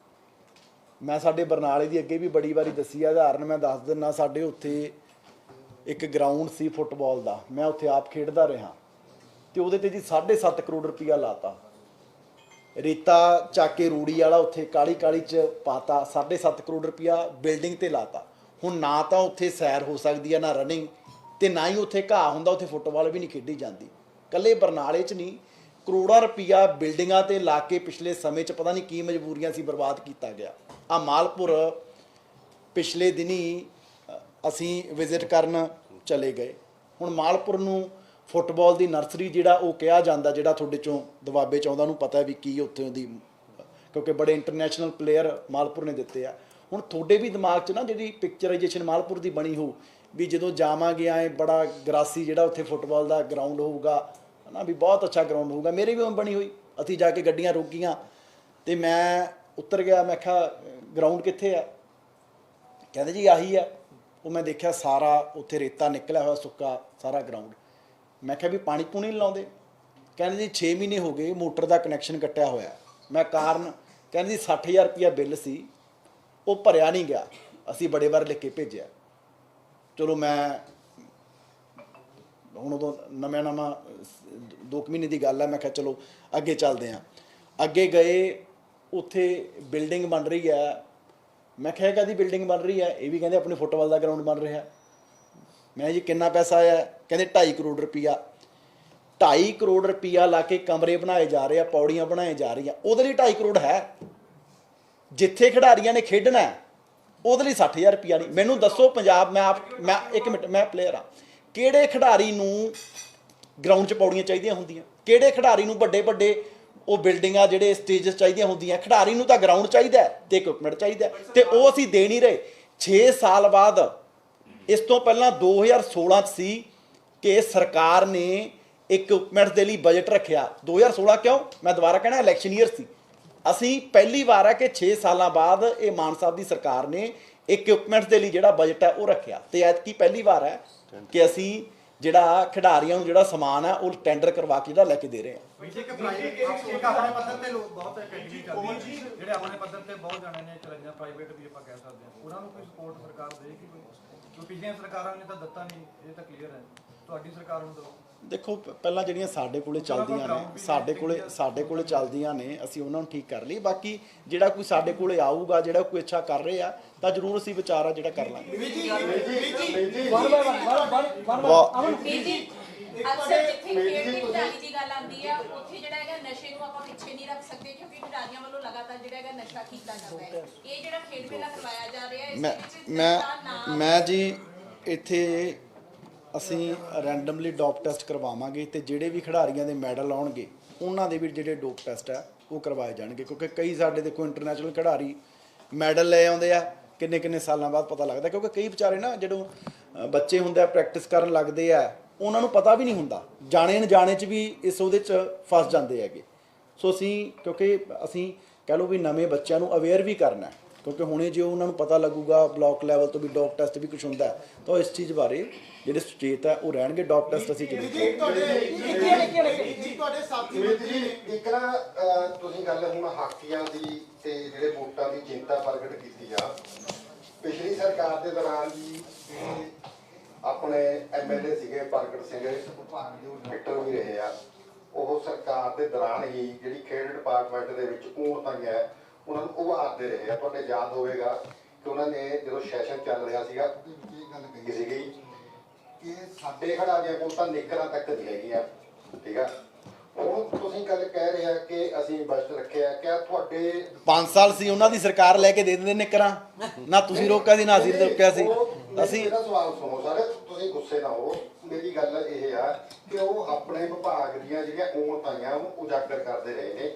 ਮੈਂ ਸਾਡੇ ਬਰਨਾਲੇ ਦੀ ਅੱਗੇ ਵੀ ਬੜੀ ਵਾਰੀ ਦੱਸੀ ਆ ਉਦਾਹਰਨ, ਮੈਂ ਦੱਸ ਦਿੰਦਾ। ਸਾਡੇ ਉੱਥੇ ਇੱਕ ਗਰਾਊਂਡ ਸੀ ਫੁੱਟਬਾਲ ਦਾ, ਮੈਂ ਉੱਥੇ ਆਪ ਖੇਡਦਾ ਰਿਹਾ, ਤੇ ਉਹਦੇ ਤੇ ਜੀ 7.5 ਕਰੋੜ ਰੁਪਈਆ ਲਾਤਾ। ਰੇਤਾ ਚੱਕ ਕੇ ਰੂੜੀ ਵਾਲਾ ਉੱਥੇ ਕਾਲੀ ਕਾਲੀ 'ਚ ਪਾਤਾ, 7.5 ਕਰੋੜ ਰੁਪਈਆ ਬਿਲਡਿੰਗ ਤੇ ਲਾਤਾ। ਹੁਣ ਨਾ ਤਾਂ ਉੱਥੇ ਸੈਰ ਹੋ ਸਕਦੀ ਹੈ, ਨਾ ਰਨਿੰਗ, ਤੇ ਨਾ ਹੀ ਉੱਥੇ ਘਾਹ ਹੁੰਦਾ, ਉੱਥੇ ਫੁੱਟਬਾਲ ਵੀ ਨਹੀਂ ਖੇਡੀ ਜਾਂਦੀ। ਇਕੱਲੇ ਬਰਨਾਲੇ 'ਚ ਨਹੀਂ, ਕਰੋੜਾਂ ਰੁਪਈਆ ਬਿਲਡਿੰਗਾਂ ਤੇ ਲਾ ਕੇ ਪਿਛਲੇ ਸਮੇਂ 'ਚ ਪਤਾ ਨਹੀਂ ਕੀ ਮਜਬੂਰੀਆਂ ਸੀ, ਬਰਬਾਦ ਕੀਤਾ ਗਿਆ। ਆ ਮਾਲਪੁਰ ਪਿਛਲੇ ਦਿਨੀ ਅਸੀਂ ਵਿਜ਼ਿਟ ਕਰਨ ਚਲੇ ਗਏ। ਹੁਣ ਮਾਲਪੁਰ ਨੂੰ ਫੁੱਟਬਾਲ ਦੀ ਨਰਸਰੀ ਜਿਹੜਾ ਉਹ ਕਿਹਾ ਜਾਂਦਾ, ਜਿਹੜਾ ਤੁਹਾਡੇ ਚੋਂ ਦੁਆਬੇ 'ਚ ਆਉਂਦਾ ਉਹਨੂੰ ਪਤਾ ਵੀ ਕੀ ਉੱਥੇ ਦੀ, ਕਿਉਂਕਿ ਬੜੇ ਇੰਟਰਨੈਸ਼ਨਲ ਪਲੇਅਰ ਮਾਲਪੁਰ ਨੇ ਦਿੱਤੇ ਆ। ਹੁਣ ਤੁਹਾਡੇ ਵੀ ਦਿਮਾਗ 'ਚ ਨਾ ਜਿਹੜੀ ਪਿਕਚਰਾਈਜੇਸ਼ਨ ਮਾਲਪੁਰ ਦੀ ਬਣੀ ਹੋ ਵੀ ਜਦੋਂ ਜਾਵਾਂਗੇ ਆਏ ਬੜਾ ਗਰਾਸੀ ਜਿਹੜਾ ਉੱਥੇ ਫੁੱਟਬਾਲ ਦਾ ਗਰਾਊਂਡ ਹੋਊਗਾ ਨਾ, ਵੀ ਬਹੁਤ ਅੱਛਾ ਗਰਾਊਂਡ ਹੋਊਗਾ। ਮੇਰੇ ਵੀ ਬਣੀ ਹੋਈ, ਅਸੀਂ ਜਾ ਕੇ ਗੱਡੀਆਂ ਰੋਕੀਆਂ ਤੇ ਮੈਂ ਉਤਰ ਗਿਆ, ਮੈਂ ਕਿਹਾ ਗਰਾਊਂਡ ਕਿੱਥੇ ਆ? ਕਹਿੰਦੇ ਜੀ ਆਹੀ ਆ। ਉਹ ਮੈਂ ਦੇਖਿਆ ਸਾਰਾ ਉੱਥੇ ਰੇਤਾ ਨਿਕਲਿਆ ਹੋਇਆ, ਸੁੱਕਾ ਸਾਰਾ ਗਰਾਊਂਡ। ਮੈਂ ਕਿਹਾ ਵੀ ਪਾਣੀ ਪੂਣੀ ਨਹੀਂ ਲਾਉਂਦੇ? ਕਹਿੰਦੇ ਜੀ 6 ਮਹੀਨੇ ਹੋ ਗਏ ਮੋਟਰ ਦਾ ਕਨੈਕਸ਼ਨ ਕੱਟਿਆ ਹੋਇਆ। ਮੈਂ ਕਾਰਨ, ਕਹਿੰਦੇ ਜੀ 60,000 ਰੁਪਈਆ ਬਿੱਲ ਸੀ, ਉਹ ਭਰਿਆ ਨਹੀਂ ਗਿਆ, ਅਸੀਂ ਬੜੇ ਵਾਰ ਲਿਖ ਕੇ ਭੇਜਿਆ। ਚਲੋ ਮੈਂ ਹੁਣ ਉਦੋਂ ਨਵਾਂ 2 ਮਹੀਨੇ ਦੀ ਗੱਲ ਹੈ, ਮੈਂ ਕਿਹਾ ਚਲੋ ਅੱਗੇ ਚੱਲਦੇ ਹਾਂ। ਅੱਗੇ ਗਏ, ਉੱਥੇ ਬਿਲਡਿੰਗ ਬਣ ਰਹੀ ਹੈ। ਮੈਂ ਕਿਹਾ ਕਾਹਦੀ ਬਿਲਡਿੰਗ ਬਣ ਰਹੀ ਹੈ? ਇਹ ਵੀ ਕਹਿੰਦੇ ਆਪਣੇ ਫੁੱਟਬਾਲ ਦਾ ਗਰਾਊਂਡ ਬਣ ਰਿਹਾ। ਮੈਂ ਜੀ ਕਿੰਨਾ ਪੈਸਾ ਆਇਆ? ਕਹਿੰਦੇ 2.5 ਕਰੋੜ ਰੁਪਈਆ। 2.5 ਕਰੋੜ ਰੁਪਈਆ ਲਾ ਕੇ ਕਮਰੇ ਬਣਾਏ ਜਾ ਰਹੇ ਆ, ਪੌੜੀਆਂ ਬਣਾਏ ਜਾ ਰਹੀਆਂ, ਉਹਦੇ ਲਈ 2.5 ਕਰੋੜ ਹੈ। ਜਿੱਥੇ ਖਿਡਾਰੀਆਂ ਨੇ ਖੇਡਣਾ ਉਹਦੇ ਲਈ 60,000 ਰੁਪਈਆ ਨਹੀਂ। ਮੈਨੂੰ ਦੱਸੋ ਪੰਜਾਬ, ਮੈਂ ਇੱਕ ਮਿੰਟ, ਮੈਂ ਪਲੇਅਰ ਹਾਂ, ਕਿਹੜੇ ਖਿਡਾਰੀ ਨੂੰ ਗਰਾਊਂਡ 'ਚ ਪੌੜੀਆਂ ਚਾਹੀਦੀਆਂ ਹੁੰਦੀਆਂ? ਕਿਹੜੇ ਖਿਡਾਰੀ ਨੂੰ ਵੱਡੇ ਵੱਡੇ ਉਹ ਬਿਲਡਿੰਗਾਂ ਜਿਹੜੇ ਸਟੇਜਸ ਚਾਹੀਦੀਆਂ ਹੁੰਦੀਆਂ? ਖਿਡਾਰੀ ਨੂੰ ਤਾਂ ਗਰਾਊਂਡ ਚਾਹੀਦਾ ਤੇ ਇਕਵਿਪਮੈਂਟ ਚਾਹੀਦਾ, ਤੇ ਉਹ ਅਸੀਂ ਦੇ ਨਹੀਂ ਰਹੇ। 6 ਸਾਲ ਬਾਅਦ, ਇਸ ਤੋਂ ਪਹਿਲਾਂ 2016 'ਚ ਸੀ ਕਿ ਸਰਕਾਰ ਨੇ ਇਕਵਿਪਮੈਂਟ ਦੇ ਲਈ ਬਜਟ ਰੱਖਿਆ। 2016 ਕਿਉਂ? ਮੈਂ ਦੁਬਾਰਾ ਕਹਿਣਾ, ਇਲੈਕਸ਼ਨ ਈਅਰ ਸੀ। ਅਸੀਂ ਪਹਿਲੀ ਵਾਰ ਹੈ ਕਿ 6 ਸਾਲਾਂ ਬਾਅਦ ਇਹ ਮਾਨ ਸਾਹਿਬ ਦੀ ਸਰਕਾਰ ਨੇ ਇਕਵਿਪਮੈਂਟ ਦੇ ਲਈ ਜਿਹੜਾ ਬਜਟ ਹੈ ਉਹ ਰੱਖਿਆ, ਤੇ ਐਤਕੀ ਪਹਿਲੀ ਵਾਰ ਹੈ ਕਿ ਅਸੀਂ ਜਿਹੜਾ ਖਿਡਾਰੀਆਂ ਨੂੰ ਜਿਹੜਾ ਸਮਾਨ ਹੈ ਉਹ ਟੈਂਡਰ ਕਰਵਾ ਕੇ ਜਿਹੜਾ ਲੈ ਕੇ ਦੇ ਰਹੇ ਹਾਂ। ਆਪਣੇ ਪੱਧਰ ਤੇ ਲੋਕ ਬਹੁਤ ਅਕੈਡਮੀ ਚੱਲਦੀ ਹੈ, ਜਿਹੜੇ ਆਪਣੇ ਪੱਧਰ ਤੇ ਬਹੁਤ ਜਾਣੇ ਨੇ ਚਲਾਈਆਂ, ਪ੍ਰਾਈਵੇਟ ਵੀ ਆਪਾਂ ਕਹਿ ਸਕਦੇ ਹਾਂ, ਉਹਨਾਂ ਨੂੰ ਕੋਈ ਸਪੋਰਟ ਸਰਕਾਰ ਦੇਗੀ? ਕੋਈ ਪਿਛਲੀਆਂ ਸਰਕਾਰਾਂ ਨੇ ਤਾਂ ਦਿੱਤਾ ਨਹੀਂ, ਇਹ ਤਾਂ ਕਲੀਅਰ ਹੈ। ਤੁਹਾਡੀ ਸਰਕਾਰ ਨੂੰ ਦਿਓ। ਦੇਖੋ, ਪਹਿਲਾਂ ਜਿਹੜੀਆਂ ਸਾਡੇ ਕੋਲੇ ਚੱਲਦੀਆਂ ਨੇ, ਸਾਡੇ ਕੋਲੇ ਚੱਲਦੀਆਂ ਨੇ, ਅਸੀਂ ਉਹਨਾਂ ਨੂੰ ਠੀਕ ਕਰ ਲਈ। ਬਾਕੀ ਜਿਹੜਾ ਕੋਈ ਸਾਡੇ ਕੋਲੇ ਆਊਗਾ, ਜਿਹੜਾ ਕੋਈ ਇੱਛਾ ਕਰ ਰਹੇ ਆ, ਤਾਂ ਜ਼ਰੂਰ ਅਸੀਂ ਵਿਚਾਰਾ ਜਿਹੜਾ ਕਰ ਲਾਂਗੇ। ਅਕਸਰ ਜਿੱਥੇ ਖੇਡ ਦੀ ਖਿਡਾਰੀ ਦੀ ਗੱਲ ਆਉਂਦੀ ਆ, ਉੱਥੇ ਜਿਹੜਾ ਹੈਗਾ ਨਸ਼ੇ ਨੂੰ ਆਪਾਂ ਪਿੱਛੇ ਨਹੀਂ ਰੱਖ ਸਕਦੇ, ਕਿਉਂਕਿ ਖਿਡਾਰੀਆਂ ਵੱਲੋਂ ਲਗਾਤਾਰ ਜਿਹੜਾ ਹੈਗਾ ਨਸ਼ਾ ਕੀਤਾ ਜਾਂਦਾ ਹੈ। ਇਹ ਜਿਹੜਾ ਖੇਡ ਮੇਲਾ ਕਰਵਾਇਆ ਜਾ ਰਿਹਾ ਹੈ, ਇਸ ਵਿੱਚ ਮੈਂ ਜੀ ਇੱਥੇ ਅਸੀਂ ਰੈਂਡਮਲੀ ਡੋਪ ਟੈਸਟ ਕਰਵਾਵਾਂਗੇ, ਤੇ ਜਿਹੜੇ ਵੀ ਖਿਡਾਰੀਆਂ ਦੇ ਮੈਡਲ ਆਉਣਗੇ ਉਹਨਾਂ ਦੇ ਵੀ ਜਿਹੜੇ ਡੋਪ ਟੈਸਟ ਆ ਉਹ ਕਰਵਾਏ ਜਾਣਗੇ, ਕਿਉਂਕਿ ਕਈ ਸਾਡੇ ਦੇਖੋ ਇੰਟਰਨੈਸ਼ਨਲ ਖਿਡਾਰੀ ਮੈਡਲ ਲੈ ਆਉਂਦੇ ਆ, ਕਿੰਨੇ ਸਾਲਾਂ ਬਾਅਦ ਪਤਾ ਲੱਗਦਾ, ਕਿਉਂਕਿ ਕਈ ਵਿਚਾਰੇ ਨਾ ਜਦੋਂ ਬੱਚੇ ਹੁੰਦੇ ਆ ਪ੍ਰੈਕਟਿਸ ਕਰਨ ਲੱਗਦੇ ਆ, ਉਹਨਾਂ ਨੂੰ ਪਤਾ ਵੀ ਨਹੀਂ ਹੁੰਦਾ, ਜਾਣੇ ਅਣਜਾਣੇ 'ਚ ਵੀ ਇਸ ਉਹਦੇ 'ਚ ਫਸ ਜਾਂਦੇ ਹੈਗੇ। ਸੋ ਅਸੀਂ ਕਿਉਂਕਿ ਅਸੀਂ ਕਹਿ ਲਓ ਵੀ ਨਵੇਂ ਬੱਚਿਆਂ ਨੂੰ ਅਵੇਅਰ ਵੀ ਕਰਨਾ, ਕਿਉਂਕਿ ਹੁਣੇ ਜੇ ਉਹਨਾਂ ਨੂੰ ਪਤਾ ਲੱਗੂਗਾ ਬਲਾਕ ਲੈਵਲ ਤੋਂ ਵੀ ਡੋਪ ਟੈਸਟ ਵੀ ਕੁਝ ਹੁੰਦਾ ਹੈ, ਤਾਂ ਇਸ ਚੀਜ਼ ਬਾਰੇ ਜਿਹੜੇ ਸੁਚੇਤ ਹੈ ਉਹ ਰਹਿਣਗੇ। ਡੋਪ ਟੈਸਟ ਅਸੀਂ ਤੁਹਾਡੇ ਸਾਥੀ ਮੰਤਰੀ ਇੱਕ ਨਾ ਤੁਸੀਂ ਗੱਲ ਹੁਣ ਹਾਕੀਆਂ ਦੀ ਤੇ ਜਿਹੜੇ ਵੋਟਾਂ ਦੀ ਚਿੰਤਾ ਪ੍ਰਗਟ ਕੀਤੀ ਆ, ਪਿਛਲੀ ਸਰਕਾਰ ਦੇ ਦੌਰਾਨ ਵੀ ਆਪਣੇ ਐਮਐਲਏ ਸੀਗੇ ਪ੍ਰਗਟ ਸਿੰਘ ਵਿਕਟਰ ਵੀ ਰਹੇ ਆ, ਉਹ ਸਰਕਾਰ ਦੇ ਦੌਰਾਨ ਹੀ ਜਿਹੜੀ ਖੇਡ ਡਿਪਾਰਟਮੈਂਟ ਦੇ ਵਿੱਚ ਔਰਤਾਂ ਹੈ ਉਹਨਾਂ ਨੂੰ ਉਭਾਰਦੇ ਰਹੇ ਆ। ਤੁਹਾਡੇ ਯਾਦ ਹੋਵੇਗਾ ਕਿ ਉਹਨਾਂ ਨੇ ਜਦੋਂ ਸੈਸ਼ਨ ਚੱਲ ਰਿਹਾ ਸੀਗਾ ਉਹਦੇ ਵਿੱਚ ਇਹ ਗੱਲ ਕਹੀ ਸੀਗੀ ਕਿ ਸਾਡੇ ਖਿਡਾਰੀਆਂ ਕੋਲ ਤਾਂ ਨਿੱਕਰਾਂ ਤੱਕ ਨਹੀਂ ਹੈਗੀਆਂ, ਠੀਕ ਆ। ਹੁਣ ਤੁਸੀਂ ਗੱਲ ਕਹਿ ਰਹੇ ਆ ਕਿ ਅਸੀਂ ਬਜਟ ਰੱਖਿਆ, ਕਿਆ ਤੁਹਾਡੇ 5 ਸਾਲ ਸੀ ਉਹਨਾਂ ਦੀ ਸਰਕਾਰ ਲੈ ਕੇ ਦੇ ਦਿੰਦੇ ਨਿੱਕਰਾਂ, ਨਾ ਤੁਸੀਂ ਰੋਕਿਆ ਸੀ ਨਾ ਅਸੀਂ ਰੋਕਿਆ ਸੀ। ਅਸੀਂ ਮੇਰਾ ਸਵਾਲ ਸੁਣੋ ਸਾਰੇ, ਤੁਸੀਂ ਗੁੱਸੇ ਨਾ ਹੋ, ਮੇਰੀ ਗੱਲ ਇਹ ਆ ਕਿ ਉਹ ਆਪਣੇ ਵਿਭਾਗ ਦੀਆਂ ਜਿਹੜੀਆਂ ਔਰਤਾਂ ਉਹ ਉਜਾਗਰ ਕਰਦੇ ਰਹੇ ਨੇ।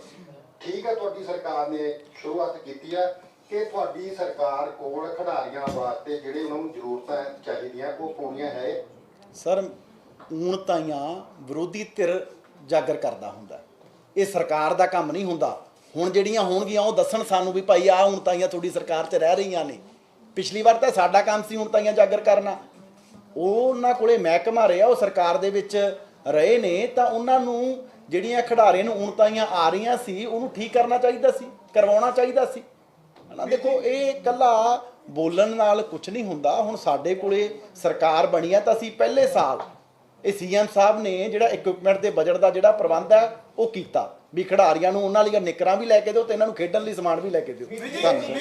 ਠੀਕ ਹੈ, ਤੁਹਾਡੀ ਸਰਕਾਰ ਨੇ ਸ਼ੁਰੂਆਤ ਕੀਤੀ ਆ ਕਿ ਤੁਹਾਡੀ ਸਰਕਾਰ ਕੋਲ ਖਿਡਾਰੀਆਂ ਵਾਸਤੇ ਜਿਹੜੇ ਉਹਨਾਂ ਨੂੰ ਜ਼ਰੂਰਤਾਂ ਚਾਹੀਦੀਆਂ ਉਹ ਪੂਰੀਆਂ ਹੈ। ਸਰ ਹੁਣ ਤਾਈਆਂ ਵਿਰੋਧੀ ਧਿਰ ਜਾਗਰ ਕਰਦਾ ਹੁੰਦਾ, ਇਹ ਸਰਕਾਰ ਦਾ ਕੰਮ ਨਹੀਂ ਹੁੰਦਾ। ਹੁਣ ਜਿਹੜੀਆਂ ਹੋਣਗੀਆਂ ਉਹ ਦੱਸਣ ਸਾਨੂੰ ਵੀ ਭਾਈ ਆਹ ਹੁਣ ਤਾਈਆਂ ਤੁਹਾਡੀ ਸਰਕਾਰ 'ਚ ਰਹਿ ਰਹੀਆਂ ਨੇ। ਪਿਛਲੀ ਵਾਰ ਤਾਂ ਸਾਡਾ ਕੰਮ ਸੀ ਹੁਣ ਤਾਈਆਂ ਜਾਗਰ ਕਰਨਾ। ਉਹਨਾਂ ਕੋਲੇ ਮਹਿਕਮਾ ਰਿਹਾ, ਉਹ ਸਰਕਾਰ ਦੇ ਵਿੱਚ ਰਹੇ ਨੇ, ਤਾਂ ਉਹਨਾਂ ਨੂੰ ਜਿਹੜੀਆਂ ਖਿਡਾਰੀਆਂ ਨੂੰ ਉਣਤਾਈਆਂ ਆ ਰਹੀਆਂ ਸੀ ਉਹਨੂੰ ਠੀਕ ਕਰਨਾ ਚਾਹੀਦਾ ਸੀ, ਕਰਵਾਉਣਾ ਚਾਹੀਦਾ ਸੀ ਹਨਾ। ਦੇਖੋ ਇਹ ਇਕੱਲਾ ਬੋਲਣ ਨਾਲ ਕੁਝ ਨਹੀਂ ਹੁੰਦਾ। ਹੁਣ ਸਾਡੇ ਕੋਲੇ ਸਰਕਾਰ ਬਣੀ ਆ ਤਾਂ ਅਸੀਂ ਪਹਿਲੇ ਸਾਲ ਇਹ ਸੀਐਮ ਸਾਹਿਬ ਨੇ ਜਿਹੜਾ ਇਕਵਿਪਮੈਂਟ ਦੇ ਬਜਟ ਦਾ ਜਿਹੜਾ ਪ੍ਰਬੰਧ ਹੈ ਉਹ ਕੀਤਾ ਵੀ ਖਿਡਾਰੀਆਂ ਨੂੰ ਉਹਨਾਂ ਲਈ ਨਿੱਕਰਾਂ ਵੀ ਲੈ ਕੇ ਦਿਓ ਤੇ ਇਹਨਾਂ ਨੂੰ ਖੇਡਣ ਲਈ ਸਮਾਨ ਵੀ ਲੈ ਕੇ ਦਿਓ। ਧੰਨਵਾਦ।